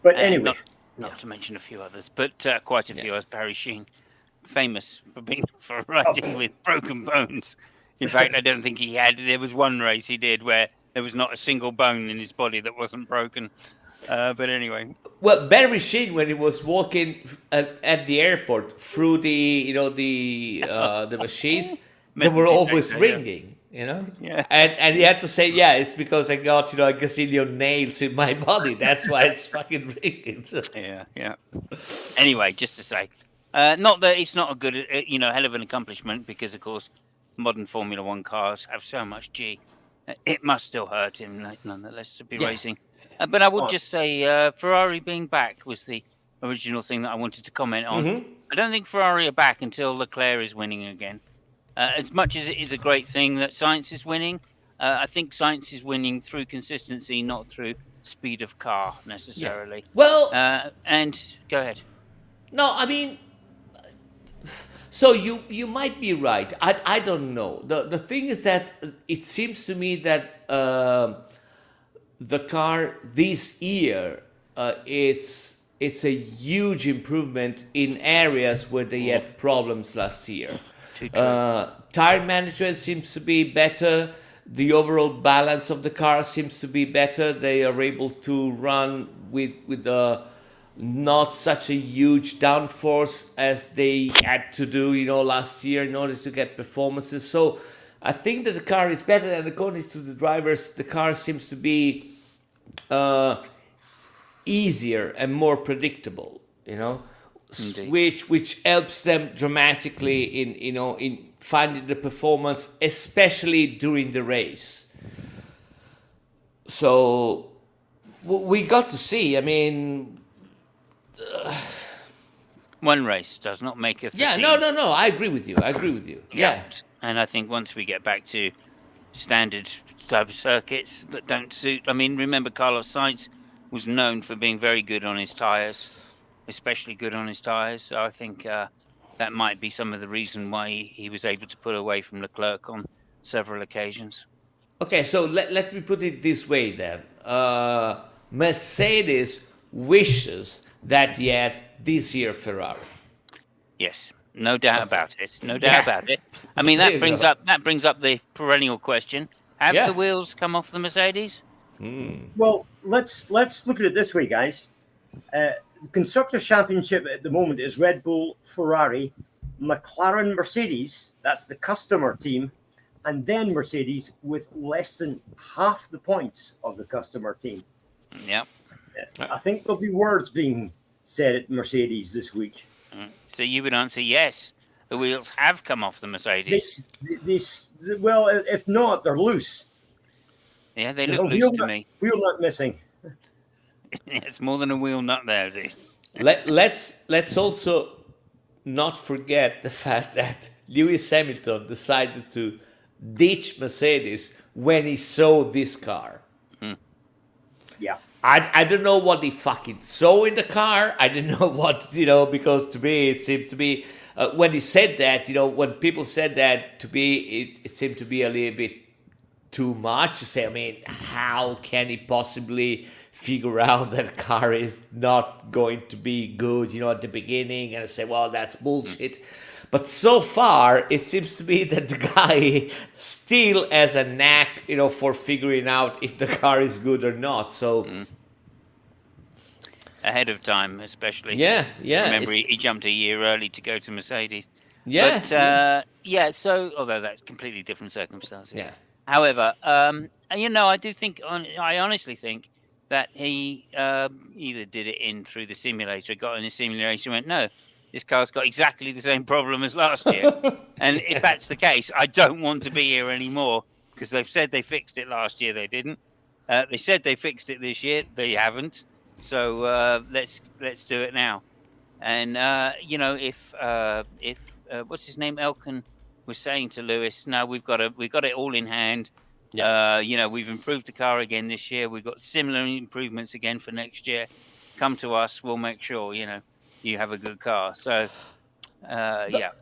But anyway, not to mention a few others, but quite a few. As Barry Sheen, famous for riding with broken bones. In fact, I don't think he had. There was one race he did where there was not a single bone in his body that wasn't broken. But anyway. Well, Barry Sheen, when he was walking at the airport through the machines, they were always ringing. Yeah. And he had to say, it's because I got, a gazillion nails in my body. That's why it's fucking ringing. So. Yeah. Anyway, just to say, not that it's not a good, hell of an accomplishment, because, of course, modern Formula One cars have so much G. It must still hurt him, nonetheless, to be racing. But I would just say Ferrari being back was the original thing that I wanted to comment on. Mm-hmm. I don't think Ferrari are back until Leclerc is winning again. As much as it is a great thing that Sainz is winning, I think Sainz is winning through consistency, not through speed of car necessarily. Yeah. Well, and go ahead. No, I mean, so you might be right. I don't know. The thing is that it seems to me that the car this year it's a huge improvement in areas where they had problems last year. Too true. Tire management seems to be better. The overall balance of the car seems to be better. They are able to run with not such a huge downforce as they had to do, last year in order to get performances. So I think that the car is better, and according to the drivers, the car seems to be easier and more predictable, Indeed. which helps them dramatically in finding the performance, especially during the race. So we got to see. I mean, One race does not make a yeah, team. no. I agree with you. Yeah. And I think once we get back to standard type of circuits that don't suit. I mean, remember Carlos Sainz was known for being very good on his tyres, especially good on his tyres. So I think that might be some of the reason why he was able to pull away from Leclerc on several occasions. Okay, so let me put it this way then. Mercedes wishes that he had this year Ferrari. Yes, no doubt about it. No doubt Yeah. about it. I mean, There that you brings go. up the perennial question: have Yeah. the wheels come off the Mercedes? Well, let's look at it this way, guys. The Constructors' Championship at the moment is Red Bull, Ferrari, McLaren, Mercedes. That's the customer team, and then Mercedes with less than half the points of the customer team. Yep. I think there'll be words being said at Mercedes this week. So you would answer yes. The wheels have come off the Mercedes. Well, if not, they're loose. Yeah, they There's look a loose to me. wheel nut missing. It's more than a wheel nut there, dude. Let's also not forget the fact that Lewis Hamilton decided to ditch Mercedes when he saw this car. Yeah. I don't know what he fucking saw in the car. I don't know what, because to me it seemed to be, when he said that, when people said that, to me it seemed to be a little bit too much to say. I mean, how can he possibly figure out that a car is not going to be good, at the beginning, and say, well, that's bullshit. But so far, it seems to be that the guy still has a knack, for figuring out if the car is good or not. So Ahead of time, especially. yeah. Remember, he jumped a year early to go to Mercedes. Yeah. But, so, although that's completely different circumstances. Yeah. However, I do think, I honestly think that he either did it through the simulator, got in the simulator and went, no, this car's got exactly the same problem as last year. And if that's the case, I don't want to be here anymore, because they've said they fixed it last year. They didn't. They said they fixed it this year. They haven't. So let's do it now. And if what's his name, Elkan, was saying to Lewis, no, we've got it all in hand. Yeah. We've improved the car again this year. We've got similar improvements again for next year. Come to us, we'll make sure you have a good car. So yeah.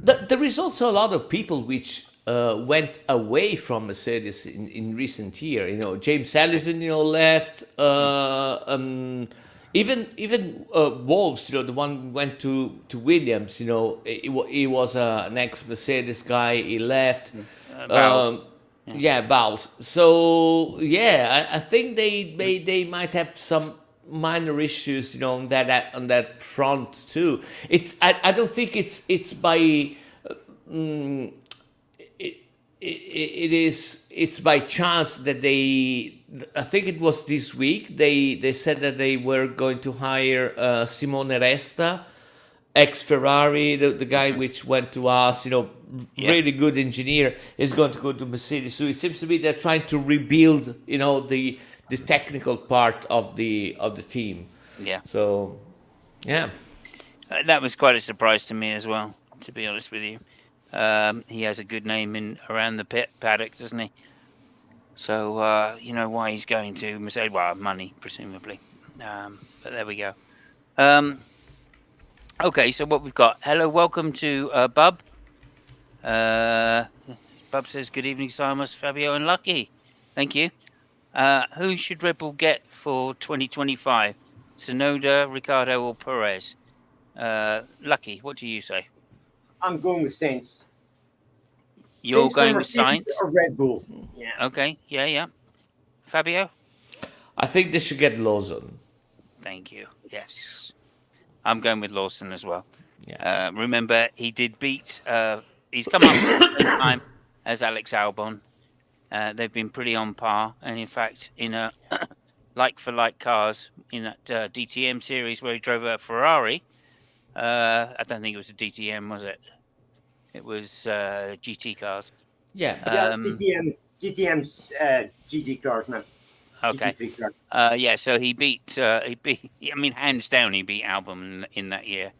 There is also a lot of people which went away from Mercedes in recent year. James Allison, left. Even Wolves, the one who went to Williams. He was an ex-Mercedes guy. He left. Bowles. Bowles. So I think they might have some minor issues, on that front too. I don't think it's by it's by chance that I think it was this week they said that they were going to hire Simone Resta, ex-Ferrari, the guy which went to us, really good engineer, is going to go to Mercedes. So it seems to me they're trying to rebuild, the technical part of the team. Yeah. So, yeah. That was quite a surprise to me as well, to be honest with you. He has a good name around the paddock, doesn't he? So why he's going to Mercedes? Well, money presumably. But there we go. Okay, so what we've got. Hello, welcome to Bub. Bub says, good evening, Simon, Fabio, and Lucky. Thank you. Who should Red Bull get for 2025? Sonoda, Ricardo, or Perez? Lucky, what do you say? I'm going with Saints. You're Saints for going with Mercedes Sainz? or Red Bull. Yeah. Okay, yeah. Fabio? I think they should get Lawson. Thank you. Yes. I'm going with Lawson as well. Yeah. Remember, he did beat, he's come up at the same time as Alex Albon. They've been pretty on par. And in fact, in a like for like cars in that DTM series where he drove a Ferrari, I don't think it was a DTM, was it? It was GT cars. Yeah. Yeah, it's DTM's GT cars now. Okay. GT3 cars. Yeah, so he beat, I mean, hands down, he beat Albon in that year.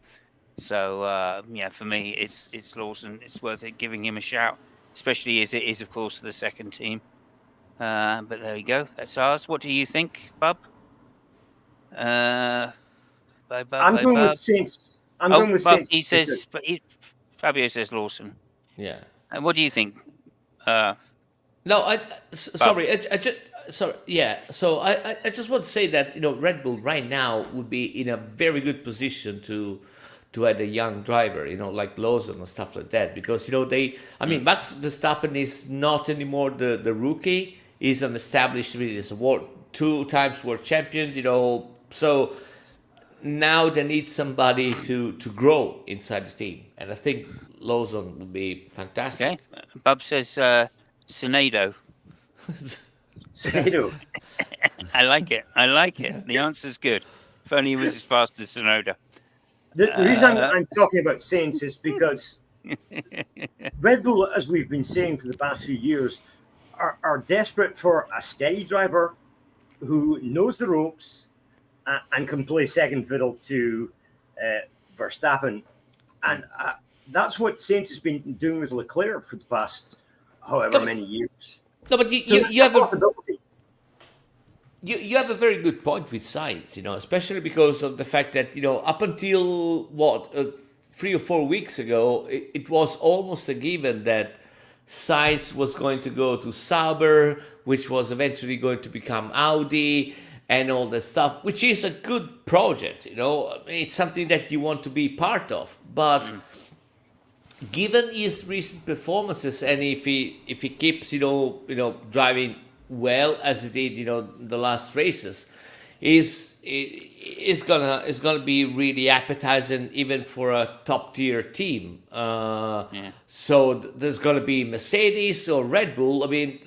So yeah, for me, it's Lawson. It's worth it giving him a shout, especially as it is, of course, the second team. But there we go. That's ours. What do you think, Bub? Bye, Bub. I'm going with Saints. I'm going with Bub, Saints. he says, but Fabio says Lawson. Yeah. And what do you think? No, sorry. I just sorry. Yeah. So I just want to say that Red Bull right now would be in a very good position to add a young driver, like Lawson and stuff like that, because I mean, Max Verstappen is not anymore the rookie. He's an established, he's a two times world champion. So now they need somebody to grow inside the team, and I think Lawson would be fantastic. Okay. Bub says Senedo. Senedo. I like it. The answer's good. If only he was as fast as Sonoda. The reason I'm talking about Saints is because Red Bull, as we've been saying for the past few years, are desperate for a steady driver who knows the ropes and can play second fiddle to Verstappen. And that's what Saints has been doing with Leclerc for the past however many years. No, but you have a possibility. You have a very good point with Sainz, especially because of the fact that, up until 3 or 4 weeks ago, it was almost a given that Sainz was going to go to Sauber, which was eventually going to become Audi and all that stuff, which is a good project, it's something that you want to be part of. But given his recent performances, and if he keeps, driving well as he did, the last races, is gonna be really appetizing even for a top tier team. So there's gonna be Mercedes or Red Bull. I mean,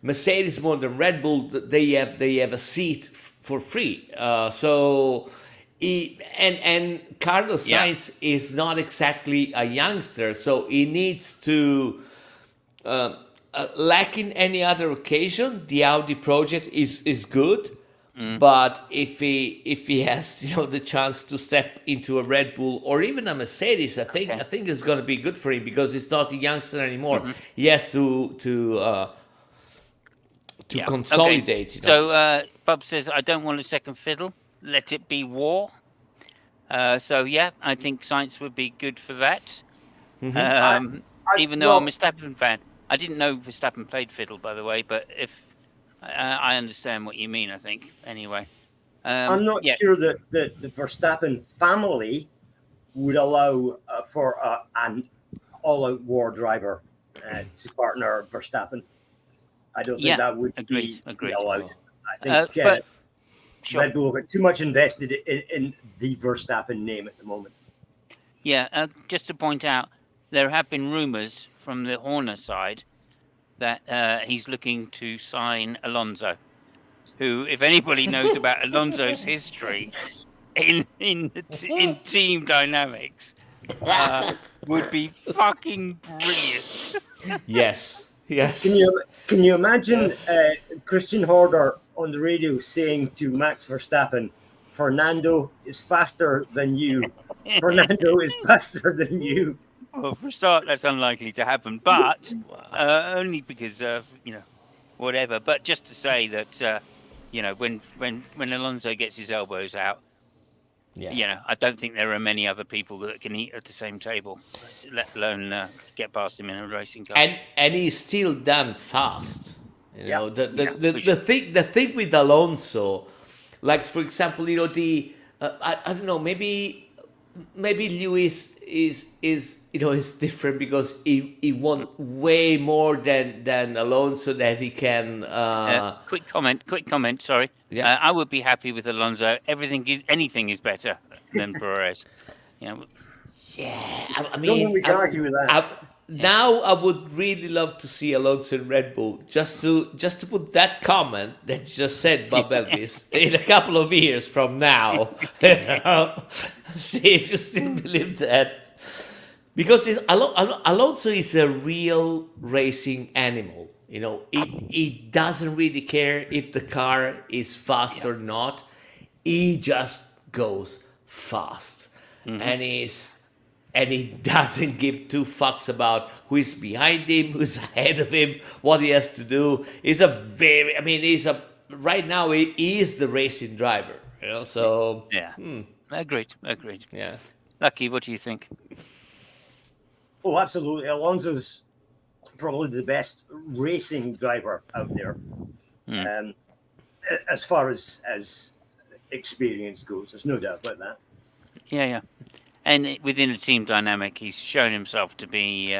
Mercedes more than Red Bull, they have a seat for free. And Carlos Sainz is not exactly a youngster, so he needs to. Lacking any other occasion, the Audi project is good, but if he has the chance to step into a Red Bull or even a Mercedes, I think it's going to be good for him because he's not a youngster anymore. He has to consolidate. Okay. So Bob says, "I don't want a second fiddle. Let it be war." So yeah, I think Sainz would be good for that. Even though I'm a Verstappen fan. I didn't know Verstappen played fiddle, by the way, but if I understand what you mean, I think anyway. I'm not sure that the Verstappen family would allow for an all-out war driver to partner Verstappen. I don't think that would be allowed. I think Red Bull have too much invested in the Verstappen name at the moment. Yeah, just to point out, there have been rumours from the Horner side that he's looking to sign Alonso, who, if anybody knows about Alonso's history in team dynamics, would be fucking brilliant. Yes. Can you imagine Christian Horner on the radio saying to Max Verstappen, "Fernando is faster than you. Fernando is faster than you." Well, for a start, that's unlikely to happen, but only because whatever. But just to say that when Alonso gets his elbows out, I don't think there are many other people that can eat at the same table, let alone get past him in a racing car. And he's still damn fast. The thing with Alonso like for example, I don't know, maybe Lewis is is different because he won way more than Alonso, that he can Quick comment. Sorry, yeah. I would be happy with Alonso. Anything is better than Perez. You know, Yeah, I Don't think mean, we can argue with that. yeah. now I would really love to see Alonso in Red Bull, just to put that comment that you just said, Bob Elvis, in a couple of years from now. See if you still believe that. Because Alonso is a real racing animal. He doesn't really care if the car is fast Yeah. or not. He just goes fast, and he doesn't give two fucks about who is behind him, who's ahead of him, what he has to do. Right now he is the racing driver. So Yeah. Agreed. yeah. Lucky, what do you think? Oh, absolutely. Alonso's probably the best racing driver out there. Um, as far as experience goes, there's no doubt about that. Yeah. And within a team dynamic, he's shown himself to be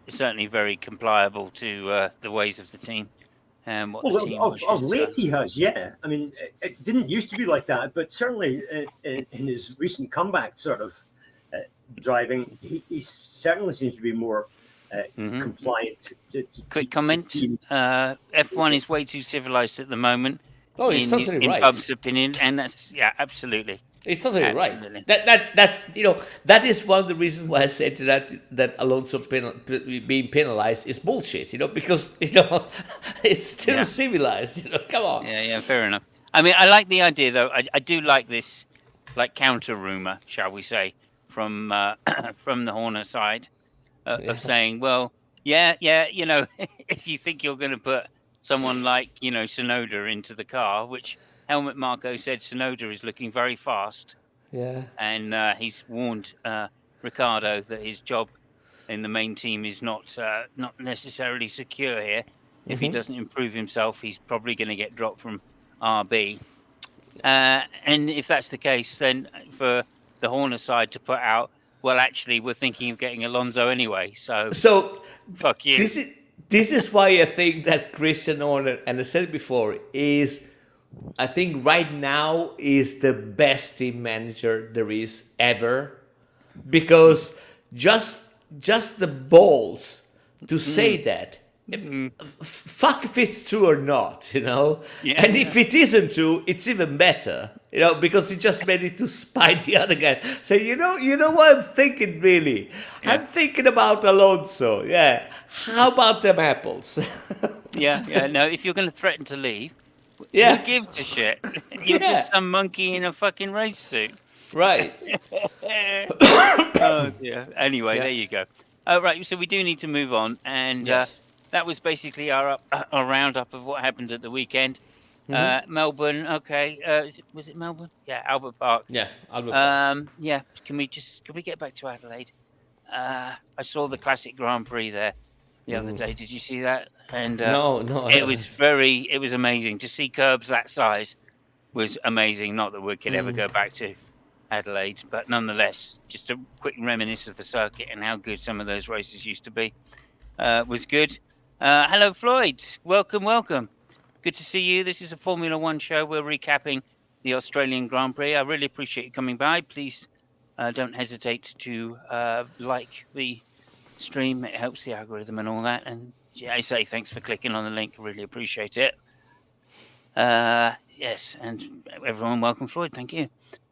certainly very compliable to the ways of the team and what the Well, team of wishes. late he has, yeah. I mean, it didn't used to be like that, but certainly in his recent comeback sort of driving, he certainly seems to be more compliant. Quick comment: F1 is way too civilized at the moment. Oh, it's totally in right. Bub's opinion, and that's absolutely. It's totally right. Absolutely. That's that is one of the reasons why I said that Alonso being penalized is bullshit. Because it's still civilized. Come on. Yeah, fair enough. I mean, I like the idea though. I do like this, like counter rumor, shall we say, from from the Horner side, of saying, well, yeah, if you think you're going to put someone like Tsunoda into the car, which Helmut Marko said Tsunoda is looking very fast. Yeah. And he's warned Ricciardo that his job in the main team is not necessarily secure here. If he doesn't improve himself, he's probably going to get dropped from RB. And if that's the case, then for the Horner side to put out, well, actually, we're thinking of getting Alonso anyway. So fuck you. This is why I think that Christian Horner, and I said it before, I think right now is the best team manager there is ever, because just the balls to say that. Fuck if it's true or not, Yeah, and if it isn't true, it's even better, because he just made it to spite the other guy. So you know what I'm thinking, really? Yeah. I'm thinking about Alonso. Yeah, how about them apples? Yeah. No, if you're going to threaten to leave, Yeah. who gives a shit? You're Yeah. just some monkey in a fucking race suit. Right. Oh dear. Anyway, Yeah. there you go. Right, so we do need to move on, and Yes. that was basically our roundup of what happened at the weekend. Melbourne, okay. Was it Melbourne? Yeah, Albert Park. Yeah. Albert. Yeah. Can we get back to Adelaide? I saw the Classic Grand Prix there the other day. Did you see that? And No. it was amazing to see curbs that size. Was amazing. Not that we could ever go back to Adelaide, but nonetheless, just a quick reminisce of the circuit and how good some of those races used to be. Was good. Hello, Floyd. Welcome. Good to see you. This is a Formula One show. We're recapping the Australian Grand Prix. I really appreciate you coming by. Please don't hesitate to like the stream. It helps the algorithm and all that. And I say thanks for clicking on the link. Really appreciate it. Yes, and everyone, welcome, Floyd. Thank you.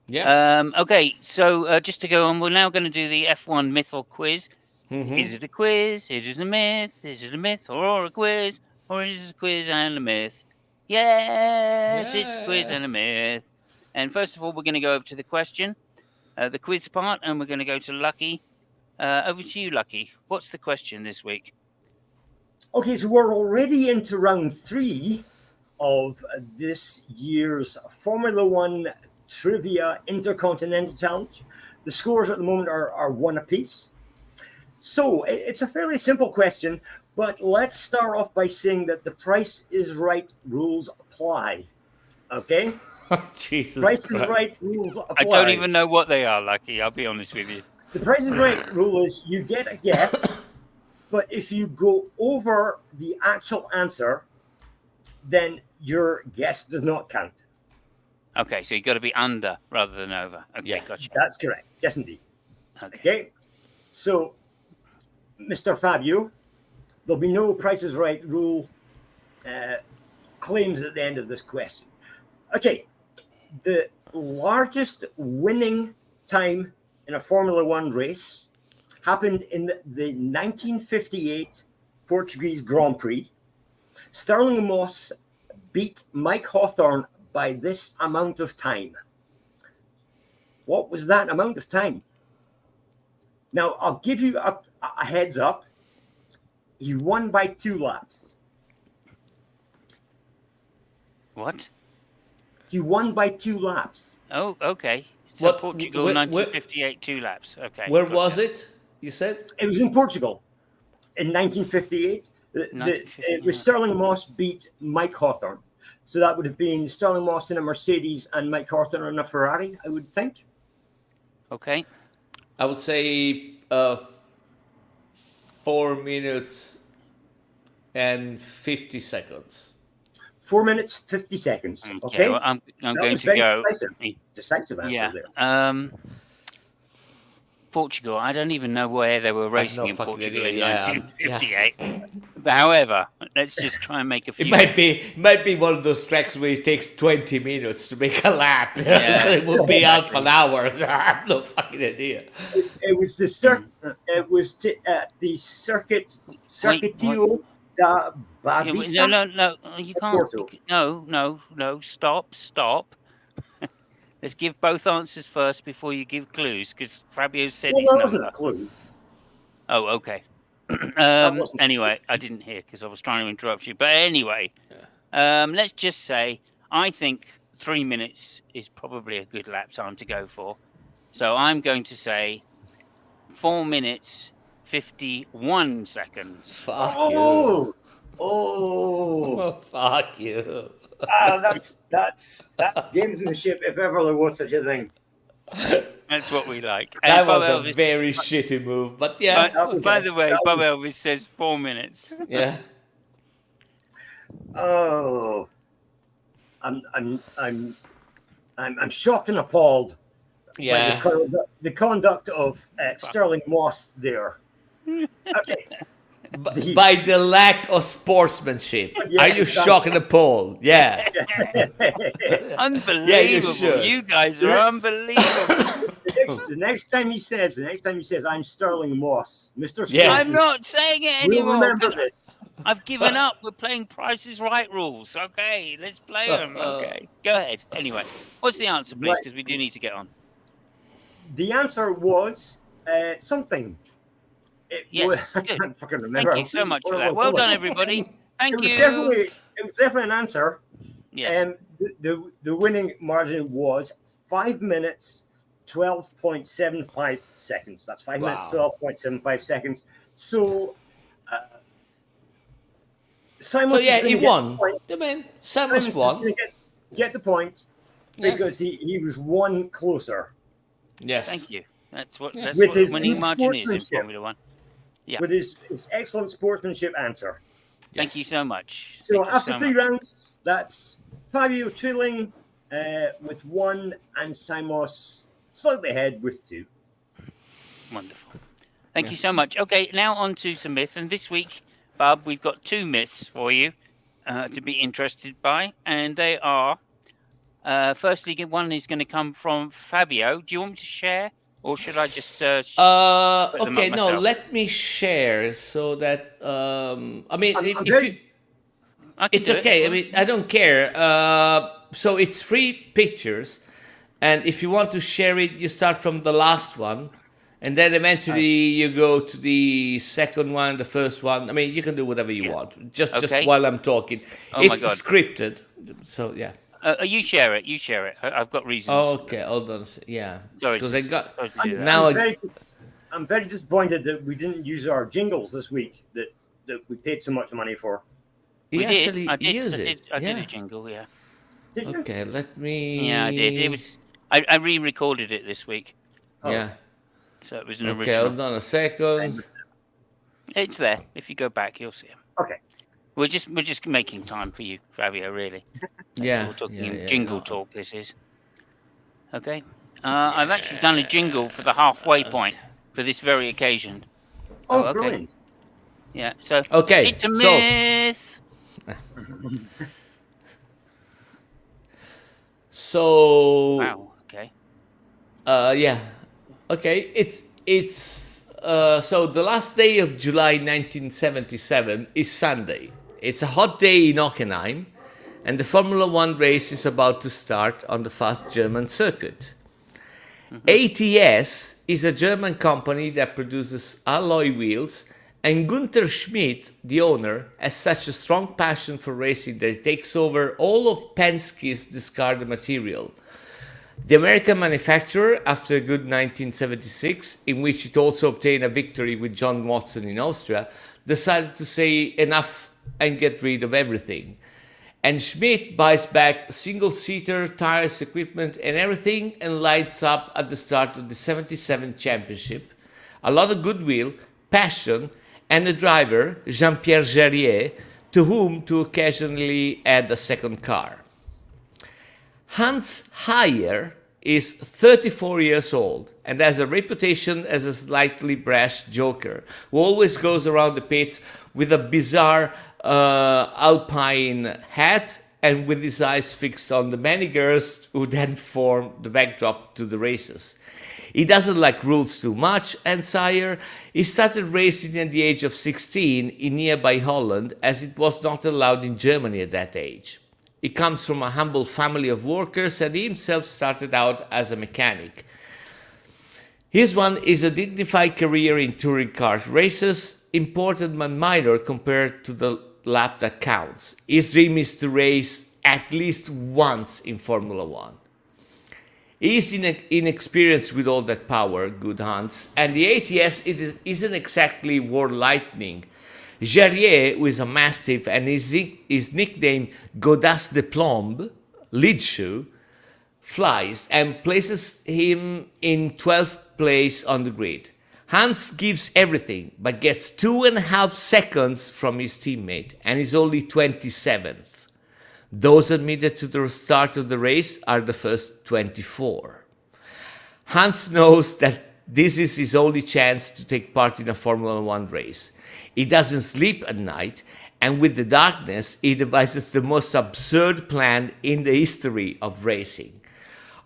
Yeah. Okay, so just to go on, we're now going to do the F1 myth or quiz. Is it a quiz? Is it a myth? Is it a myth or a quiz? Or is it a quiz and a myth? Yes, it's a quiz and a myth. And first of all, we're going to go over to the question, the quiz part, and we're going to go to Lucky. Over to you, Lucky. What's the question this week? Okay, so we're already into round 3 of this year's Formula One Trivia Intercontinental Challenge. The scores at the moment are 1 apiece. So it's a fairly simple question, but let's start off by saying that the Price is Right rules apply. Okay. Jesus Price is Christ. Right rules apply. I don't even know what they are, Lucky. I'll be honest with you. The Price is Right rule is you get a guess, but if you go over the actual answer, then your guess does not count. Okay, so you've got to be under rather than over. Okay, Yeah. gotcha. That's correct. Yes, indeed. Okay. Okay. So, Mr. Fabio, there'll be no Price is Right rule claims at the end of this question. Okay. The largest winning time in a Formula One race happened in the 1958 Portuguese Grand Prix. Sterling Moss beat Mike Hawthorne by this amount of time. What was that amount of time? Now, I'll give you a heads up. He won by 2 laps. What? He won by 2 laps. Oh, okay. So What- Portugal, where- 1958, 2 laps. Okay. Where gotcha. was it? You said? It was in Portugal in 1958. It was Sterling Moss beat Mike Hawthorne. So that would have been Sterling Moss in a Mercedes and Mike Hawthorne in a Ferrari, I would think. Okay. I would say 4 minutes and 50 seconds. 4 minutes, 50 seconds. Okay. Okay. Well, I'm That going was to very go. decisive answer Yeah. there. Portugal. I don't even know where they were racing no in fucking Portugal idea, in yeah. 1958. But however, let's just try and make a few. It might be one of those tracks where it takes 20 minutes to make a lap. Yeah. So it will be out for an hour. I have no fucking idea. It was the the Circuito da Bavista. No. You can't. Porto. No. Stop. Let's give both answers first before you give clues, because Fabio said Well, his that wasn't number. a clue. Oh, okay. wasn't- Anyway, I didn't hear because I was trying to interrupt you. But anyway, let's just say I think 3 minutes is probably a good lap time to go for. So I'm going to say 4 minutes 51 seconds. Fuck Oh, you. oh, Fuck you. that's gamesmanship if ever there was such a thing. That's what we like. That And Bob was a Elvis, very shitty move, but yeah. by the way, Bob Elvis says 4 minutes. Yeah. Oh, I'm shocked and appalled Yeah. by the conduct of Sterling Moss there. Okay. By the lack of sportsmanship. Yeah, Are you exactly. shocked and appalled? Yeah. Unbelievable. should. You guys are unbelievable. The next time he says, I'm Sterling Moss, Mr. Yeah. I'm not saying it We'll anymore. remember 'Cause this. I've given up. We're playing Price is Right rules. Okay, let's play them. Okay, go ahead. Anyway, what's the answer, please? Right. Because we do need to get on. The answer was something. Yes, I good. can't fucking remember. Thank you so much for What it that. was. Well done, everybody. Thank you. It was definitely an answer. Yes. The winning margin was 5 minutes, 12.75 seconds. That's 5 minutes, Wow. 12.75 seconds. So, Simon. So yeah, he won. I mean, Samus Simon's won. gonna get the point Yeah. because he was one closer. Yes. Thank you. That's what Yeah. that's With what his winning good margin is in sportsmanship. Formula One. Yeah. With his excellent sportsmanship answer. Thank you so much. So Thank you after so 3 much. rounds, that's Fabio trailing with 1 and Simos slightly ahead with 2. Wonderful. Thank you so much. Okay, now on to some myths. And this week, Bob, we've got 2 myths for you to be interested by. And they are, firstly, one is going to come from Fabio. Do you want me to share? Or should I just put them Okay, up no, myself? let me share so that I mean, I'm if very- you, I can it's do it. okay. I mean, I don't care. So it's 3 pictures, and if you want to share it, you start from the last one, and then eventually you go to the second one, the first one. I mean, you can do whatever you want, just Okay. while I'm talking. Oh my It's God. scripted, so yeah. You share it. You share it. I've got reasons. Okay, hold on. Yeah, Sorry, because I got sorry to do that. now. I'm very disappointed that we didn't use our jingles this week that we paid so much money for. He We did. actually I did. used I it. did. I did yeah. a jingle. Yeah. Did you? Okay, let me. Yeah, I did. It was. I re-recorded it this week, Oh, Yeah. so it was an Okay, original. hold on a second. It's there. If you go back, you'll see it. okay. We're just making time for you, Fabio. Really. Yeah, We're talking yeah. jingle No. talk. This is okay. I've actually done a jingle for the halfway point for this very occasion. Oh, Okay. brilliant. Yeah. So Okay, it's a so myth. Wow. Okay. Yeah. Okay, so the last day of July 1977 is Sunday. It's a hot day in Hockenheim, and the Formula One race is about to start on the fast German circuit. ATS is a German company that produces alloy wheels, and Gunther Schmidt, the owner, has such a strong passion for racing that he takes over all of Penske's discarded material. The American manufacturer, after a good 1976, in which it also obtained a victory with John Watson in Austria, decided to say enough and get rid of everything. And Schmidt buys back single-seater, tires, equipment, and everything, and lights up at the start of the 77 championship. A lot of goodwill, passion, and a driver, Jean-Pierre Jarier, to whom to occasionally add a second car. Hans Heyer is 34 years old and has a reputation as a slightly brash joker who always goes around the pits with a bizarre alpine hat and with his eyes fixed on the many girls who then form the backdrop to the races. He doesn't like rules too much, and Sayer, he started racing at the age of 16 in nearby Holland, as it was not allowed in Germany at that age. He comes from a humble family of workers, and he himself started out as a mechanic. His one is a dignified career in touring car races, important but minor compared to the lap that counts. His dream is to race at least once in Formula One. He is inexperienced with all that power, good Hans, and the ATS isn't exactly war lightning. Jarier, who is a mastiff and is nicknamed Godas de Plomb, lead shoe, flies and places him in 12th place on the grid. Hans gives everything, but gets 2.5 seconds from his teammate and is only 27th. Those admitted to the start of the race are the first 24. Hans knows that this is his only chance to take part in a Formula One race. He doesn't sleep at night, and with the darkness, he devises the most absurd plan in the history of racing.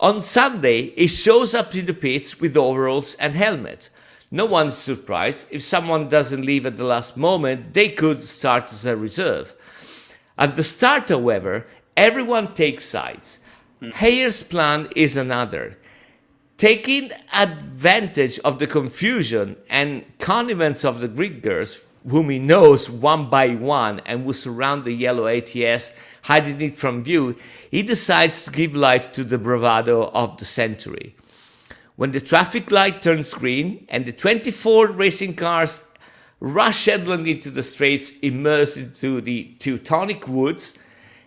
On Sunday, he shows up in the pits with overalls and helmet. No one is surprised. If someone doesn't leave at the last moment, they could start as a reserve. At the start, however, everyone takes sides. Heyer's plan is another. Taking advantage of the confusion and connivance of the grid girls, whom he knows one by one and who surround the yellow ATS, hiding it from view, he decides to give life to the bravado of the century. When the traffic light turns green and the 24 racing cars rush headlong into the straights immersed into the Teutonic woods,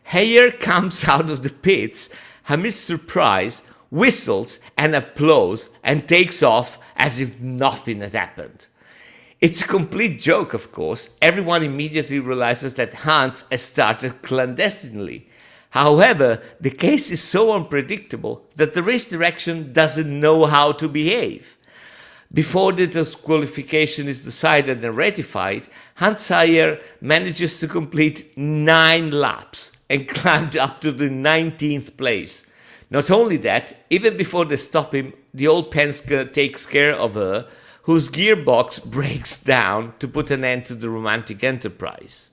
Heyer comes out of the pits amidst surprise, whistles and applause, and takes off as if nothing had happened. It's a complete joke, of course. Everyone immediately realizes that Hans has started clandestinely. However, the case is so unpredictable that the race direction doesn't know how to behave. Before the disqualification is decided and ratified, Hans Heyer manages to complete 9 laps and climbed up to the 19th place. Not only that, even before they stop him, the old Penske takes care of her, whose gearbox breaks down to put an end to the romantic enterprise.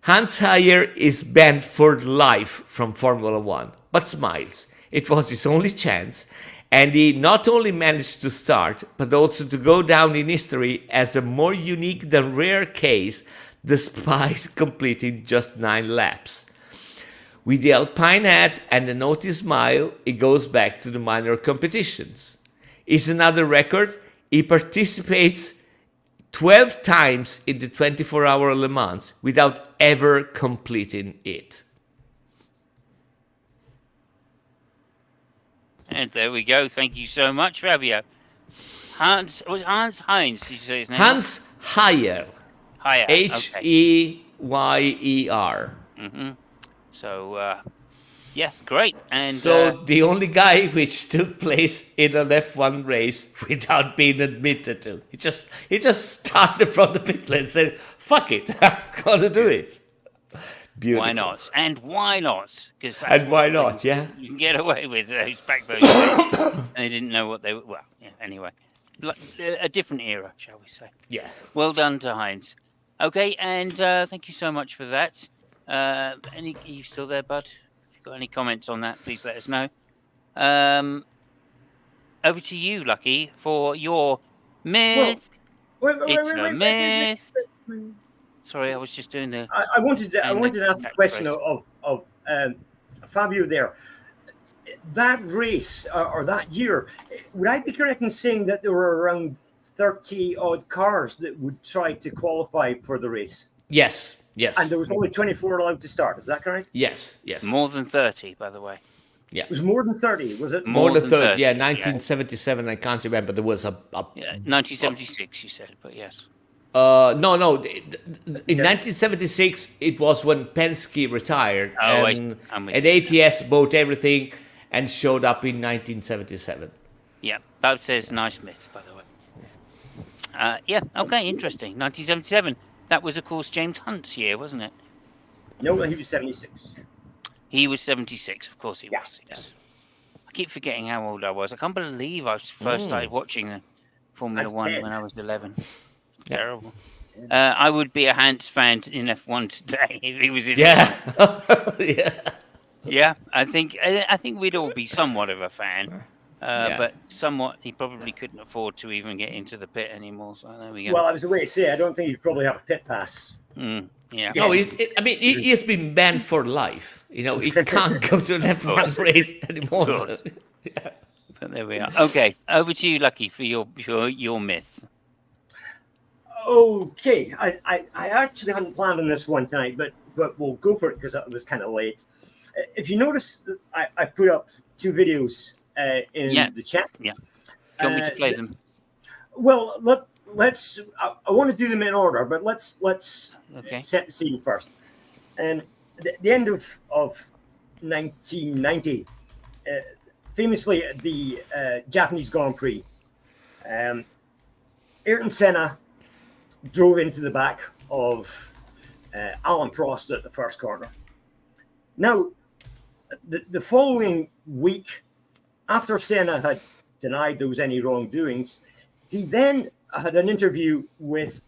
Hans Heyer is banned for life from Formula One, but smiles. It was his only chance, and he not only managed to start, but also to go down in history as a more unique than rare case, despite completing just 9 laps. With the Alpine hat and a naughty smile, he goes back to the minor competitions. It's another record. He participates 12 times in the 24-hour Le Mans without ever completing it. And there we go. Thank you so much, Fabio. Hans Heinz? Did you say his name? Hans Heyer. Higher. Okay. Heyer. So yeah, great. And So the only guy which took place in an F1 race without being admitted to. He just started from the pit lane and said, "Fuck it, I'm gonna do it." Beautiful. why not? And why not? Because And why not? Yeah. you can get away with those backbone races. And they didn't know what they were. Well, yeah, anyway, a different era, shall we say? Yeah. Well done to Heinz. Okay, and thank you so much for that. Are you still there, Bud? If you've got any comments on that, please let us know. Over to you, Lucky, for your myth. Wait, It's a myth. Sorry, I was just doing the. I wanted to ask a question of Fabio there. That race or that year, would I be correct in saying that there were around 30 odd cars that would try to qualify for the race? Yes. And there was only 24 allowed to start. Is that correct? Yes. More than 30, by the way. Yeah. It was more than 30, was it? More than 30. Yeah, 1977. I can't remember. There was a 1976, you said, but yes. No. In 1976, it was when Penske retired, and ATS bought everything and showed up in 1977. Yeah, Bob says nice myths, by the way. Yeah, okay, interesting. 1977. That was, of course, James Hunt's year, wasn't it? No, he was 76. He was 76, of course he was. Yes. I keep forgetting how old I was. I can't believe I first started watching the Formula One when I was 11. Terrible. I would be a Hans fan in F1 today if he was in. Yeah. Yeah, I think we'd all be somewhat of a fan, but somewhat he probably couldn't afford to even get into the pit anymore. So there we go. Well, I was the way to say, I don't think he'd probably have a pit pass. Yeah. No, he has been banned for life. He can't go to an F1 race anymore. So, yeah. But there we are. Okay, over to you, Lucky, for your myths. Okay, I actually hadn't planned on this one tonight, but we'll go for it because it was kind of late. If you notice, I put up 2 videos in the chat. Yeah. Do you want me to play them? Well, let's. I want to do them in order, but let's set the scene first. And the end of 1990, famously at the Japanese Grand Prix, Ayrton Senna drove into the back of Alan Prost at the first corner. Now, the following week, after Senna had denied there was any wrongdoings, he then had an interview with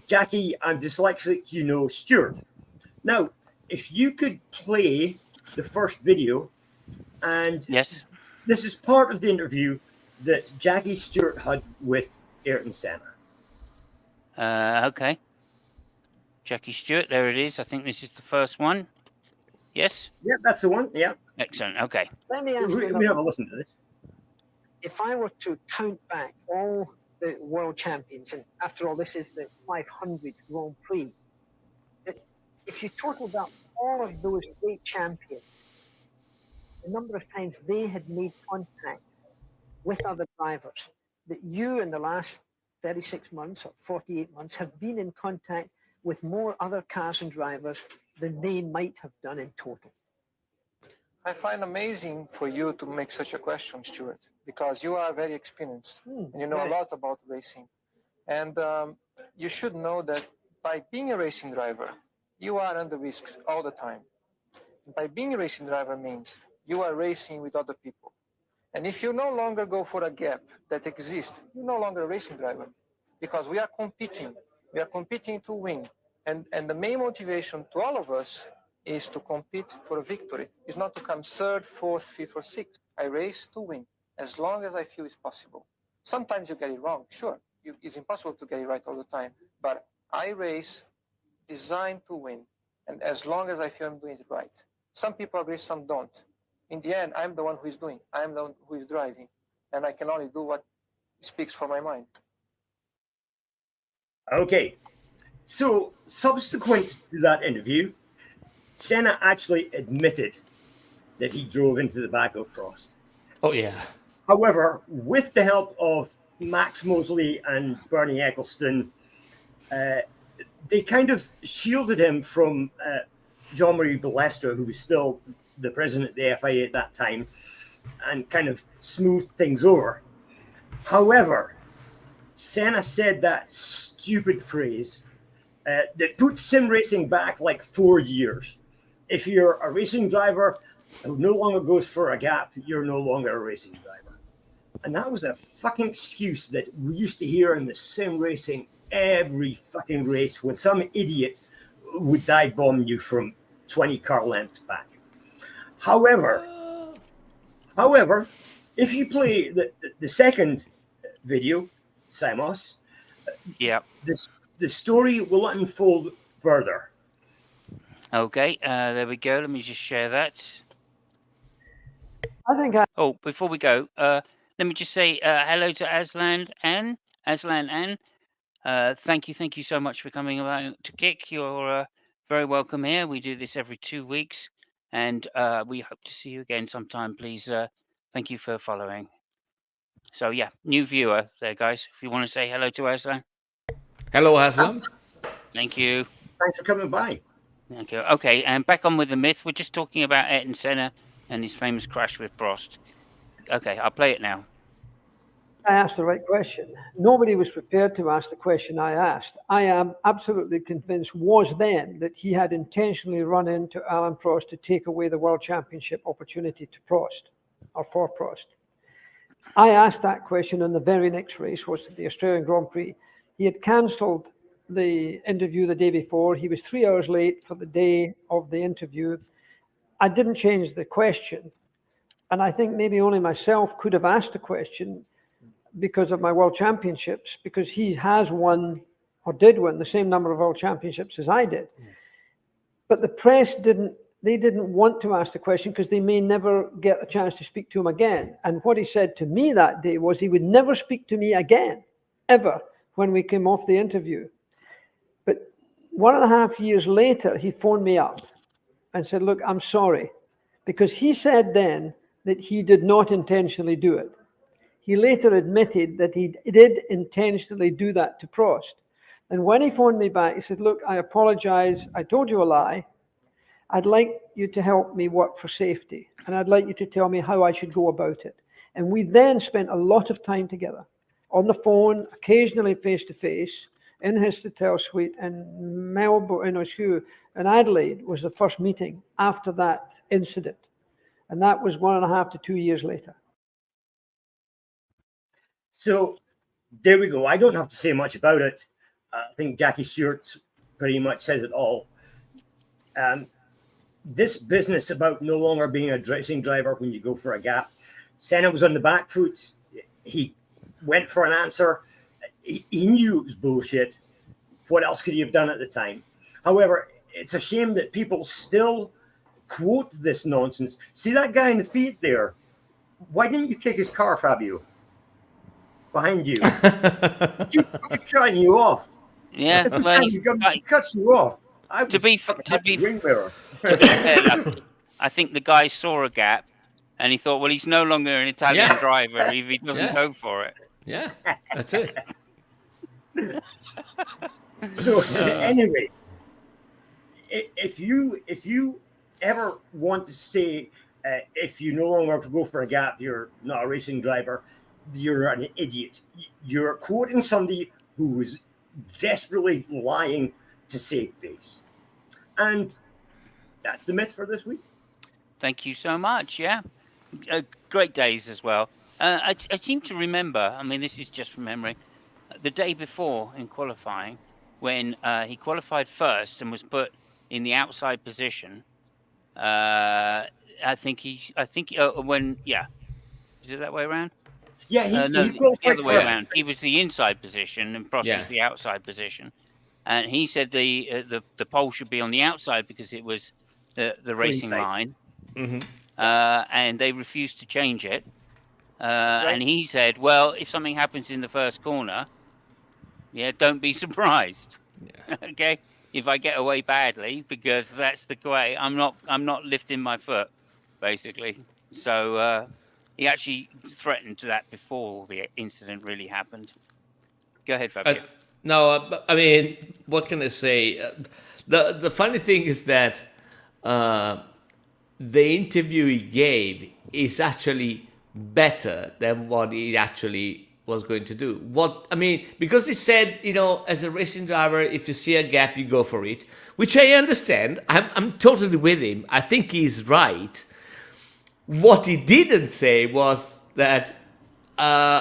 Jackie, I'm dyslexic, Stewart. Now, if you could play the first video, and yes, this is part of the interview that Jackie Stewart had with Ayrton Senna. Okay. Jackie Stewart, there it is. I think this is the first one. Yes? Yeah, that's the one. Yeah. Excellent. Okay. Let me ask you. We have a listen to this. If I were to count back all the world champions, and after all, this is the 500th Grand Prix, if you totaled up all of those great champions, the number of times they had made contact with other drivers, that you in the last 36 months or 48 months have been in contact with more other cars and drivers than they might have done in total. I find amazing for you to make such a question, Stuart, because you are very experienced and you know a lot about racing. And you should know that by being a racing driver, you are under risk all the time. And by being a racing driver means you are racing with other people. And if you no longer go for a gap that exists, you're no longer a racing driver, because we are competing. We are competing to win. And the main motivation to all of us is to compete for a victory. It's not to come third, fourth, fifth, or sixth. I race to win, as long as I feel it's possible. Sometimes you get it wrong, sure. It's impossible to get it right all the time. But I race designed to win, and as long as I feel I'm doing it right. Some people agree, some don't. In the end, I'm the one who is doing. I'm the one who is driving. And I can only do what speaks from my mind. Okay. So, subsequent to that interview, Senna actually admitted that he drove into the back of Prost. Oh yeah. However, with the help of Max Mosley and Bernie Ecclestone, they kind of shielded him from Jean-Marie Balestre, who was still the president of the FIA at that time, and kind of smoothed things over. However, Senna said that stupid phrase that put sim racing back like 4 years. If you're a racing driver who no longer goes for a gap, you're no longer a racing driver. And that was a fucking excuse that we used to hear in the sim racing every fucking race when some idiot would dive bomb you from 20 car lengths back. However, if you play the second video, Simos, Yeah. the story will unfold further. Okay. There we go. Let me just share that. I think Oh, before we go, let me just say hello to Aslan Ann. Aslan Ann. Thank you so much for coming along to Kick. You're very welcome here. We do this every 2 weeks, and we hope to see you again sometime. Please, thank you for following. So yeah, new viewer there, guys. If you want to say hello to Aslan, Hello, Haslam. thank you. Thanks for coming by. Thank you. Okay, and back on with the myth. We're just talking about Ayrton Senna and his famous crash with Prost. Okay, I'll play it now. I asked the right question. Nobody was prepared to ask the question I asked. I am absolutely convinced was then that he had intentionally run into Alan Prost to take away the World Championship opportunity to Prost, or for Prost. I asked that question in the very next race, was the Australian Grand Prix. He had cancelled the interview the day before. He was 3 hours late for the day of the interview. I didn't change the question. And I think maybe only myself could have asked the question because of my World Championships, because he has won or did win the same number of World Championships as I did. But the press didn't want to ask the question because they may never get a chance to speak to him again. And what he said to me that day was he would never speak to me again, ever, when we came off the interview. But 1.5 years later, he phoned me up and said, look, I'm sorry, because he said then that he did not intentionally do it. He later admitted that he did intentionally do that to Prost. And when he phoned me back, he said, look, I apologize. I told you a lie. I'd like you to help me work for safety. And I'd like you to tell me how I should go about it. And we then spent a lot of time together on the phone, occasionally face to face, in his hotel suite in Melbourne, in Adelaide was the first meeting after that incident. And that was 1.5 to 2 years later. So there we go. I don't have to say much about it. I think Jackie Stewart pretty much says it all. This business about no longer being a racing driver when you go for a gap. Senna was on the back foot. He went for an answer. He knew it was bullshit. What else could he have done at the time? However, it's a shame that people still quote this nonsense. See that guy in the feet there? Why didn't you kick his car, Fabio? Behind you. He's cutting you off. Yeah, Every well, time he cuts you off. to be fair, I think the guy saw a gap and he thought, well, he's no longer an Italian driver if he doesn't go for it. Yeah, that's it. So anyway, if you ever want to say if you no longer have to go for a gap, you're not a racing driver, you're an idiot. You're quoting somebody who was desperately lying to save face. And that's the myth for this week. Thank you so much. Yeah. Great days as well. I seem to remember, I mean, this is just from memory, the day before in qualifying, when he qualified first and was put in the outside position. Is it that way around? Yeah, no, he qualified the other way first. around. He was the inside position and Prost was the outside position. And he said the pole should be on the outside because it was the racing line. Mm-hmm. And they refused to change it. And he said, well, if something happens in the first corner, don't be surprised. Yeah. Okay, if I get away badly, because that's the way. I'm not lifting my foot, basically. So he actually threatened that before the incident really happened. Go ahead, Fabio. No, I mean, what can I say? The funny thing is that the interview he gave is actually better than what he actually was going to do. What I mean, because he said, as a racing driver, if you see a gap, you go for it, which I understand. I'm totally with him. I think he's right. What he didn't say was that,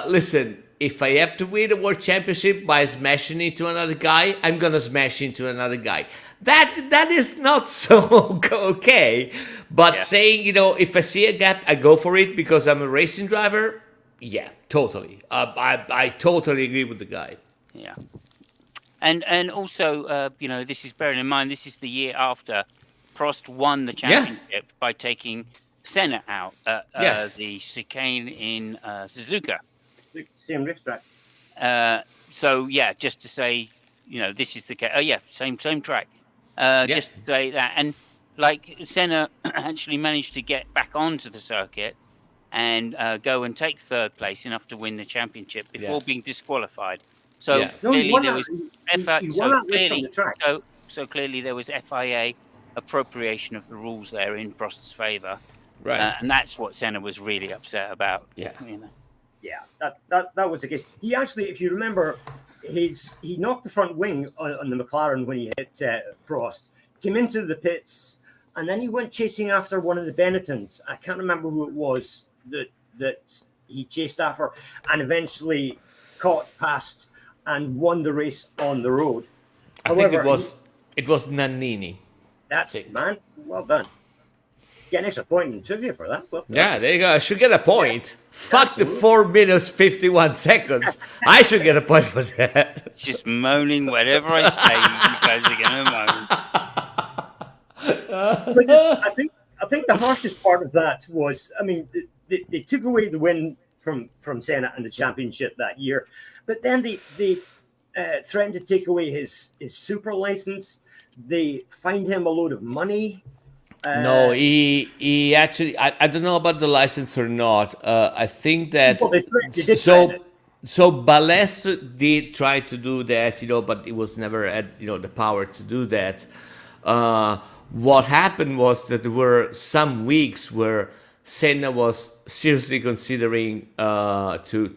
listen, if I have to win a world championship by smashing into another guy, I'm gonna smash into another guy. That is not so okay. But saying, if I see a gap, I go for it because I'm a racing driver. Yeah, totally. I totally agree with the guy. Yeah. And also, this is bearing in mind, this is the year after Prost won the championship by taking Senna out at the chicane in Suzuka. Same racetrack. So yeah, just to say, this is the case. Oh yeah, same track. Just to say that, and like Senna actually managed to get back onto the circuit and go and take third place enough to win the championship before being disqualified. So clearly there was so clearly there was FIA appropriation of the rules there in Prost's favour, right? And that's what Senna was really upset about. Yeah. Yeah, that was the case. He actually, if you remember, he knocked the front wing on the McLaren when he hit Prost, came into the pits, and then he went chasing after one of the Benettons. I can't remember who it was that he chased after, and eventually caught past and won the race on the road. However, I think it was Nannini. That's man, well done. Get an extra point in trivia for that. Well, yeah, there you go. I should get a point. Yeah, fuck absolutely. The 4 minutes 51 seconds. I should get a point for that. Just moaning whatever I say, you guys are going to moan. I think the harshest part of that was, I mean, they took away the win from Senna and the championship that year, but then they threatened to take away his super license. They fined him a load of money. No, he actually, I don't know about the license or not. I think that so Balestre did try to do that, but it was never had the power to do that. What happened was that there were some weeks where Senna was seriously considering to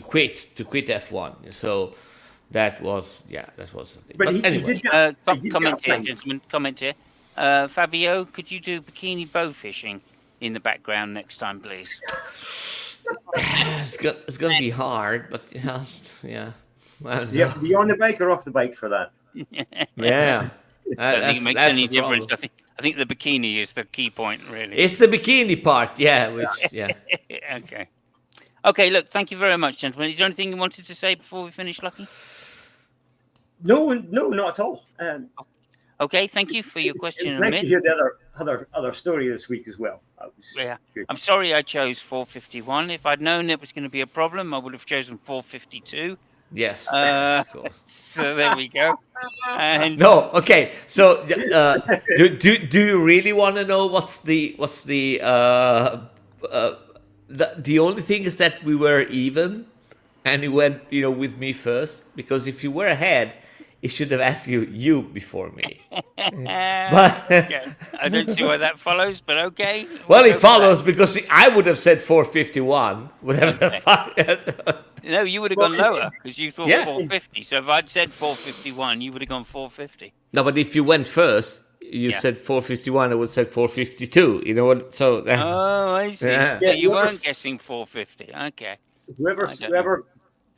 quit F1. So that was the thing. But anyway, comment here, gentlemen. Comment here. Fabio, could you do bikini bow fishing in the background next time, please? It's gonna be hard, but yeah. So you have to be on the bike or off the bike for that. Yeah. I don't think it makes any difference. I think the bikini is the key point, really. It's the bikini part, yeah. Okay, look, thank you very much, gentlemen. Is there anything you wanted to say before we finish, Lucky? No, not at all. Okay, thank you for your question. It's nice to hear the other story this week as well. Good. I'm sorry I chose 451. If I'd known it was going to be a problem, I would have chosen 452. Yes. Of course. So there we go. And no, okay. So do you really want to know what's the only thing is that we were even, and he went with me first, because if you were ahead, he should have asked you before me. But okay. I don't see why that follows, but okay. Well, it follows because I would have said 451. No, you would have gone lower because you thought 450. So if I'd said 451, you would have gone 450. No, but if you went first, you said 451, I would have said 452. You know what? So. Oh, I see. Yeah, you weren't guessing 450. Okay. Whoever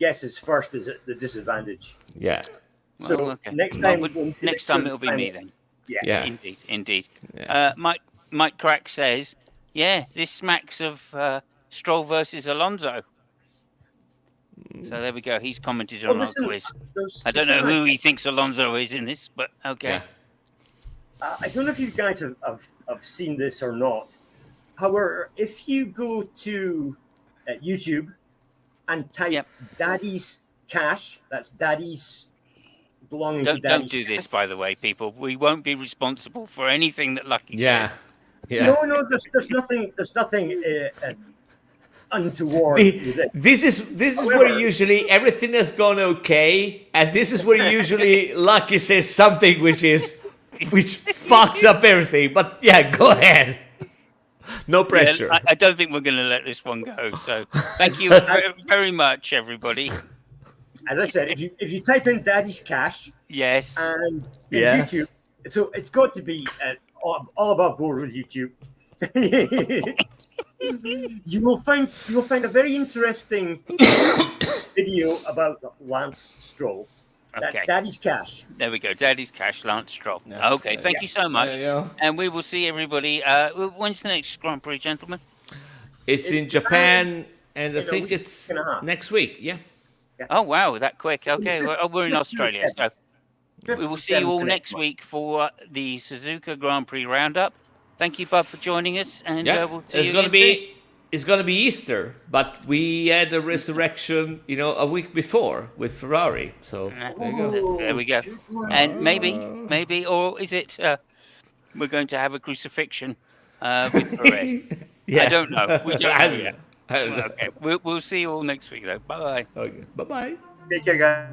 guesses first is at the disadvantage. Yeah. So okay. next time it'll be me then. Yeah. Indeed. Yeah. Mike Crack says, this smacks of Stroll versus Alonso. So there we go. He's commented on our quiz. I don't know who he thinks Alonso is in this, but okay. Yeah. I don't know if you guys have seen this or not. However, if you go to YouTube and type Daddy's Cash, that's Daddy's belonging to Daddy's Don't do this, by the way, people. We won't be responsible for anything that Lucky says. Yeah. No. There's nothing. There's nothing untoward with it. This is where However- usually everything has gone okay, and this is where usually Lucky says something which fucks up everything. But yeah, go ahead. No pressure. Yeah, I don't think we're going to let this one go. So thank you very, very much, everybody. As I said, if you type in Daddy's Cash Yes. and in Yes. YouTube, so it's got to be all above board with YouTube. you will find a very interesting video about Lance Stroll. That's Okay. Daddy's Cash. There we go. Daddy's Cash, Lance Stroll. Yeah. Okay, thank you so much. Yeah. And we will see everybody. When's the next Grand Prix, gentlemen? It's in It's Japan, and I in a think week it's and a half. next week. Yeah. Oh, wow, that quick. Okay, well, we're in Australia, so we will see you all 57th next month. week for the Suzuka Grand Prix Roundup. Thank you, Bub, for joining us, and Yeah. we'll see It's you gonna again soon. be Easter, but we had a resurrection, a week before with Ferrari. So there you go. There we go. And maybe, or is it we're going to have a crucifixion with Perez? Yeah. I don't know. We don't I know yet. I don't know. Okay, we'll see you all next week, though. Bye. Okay. Bye bye. Take care, guys.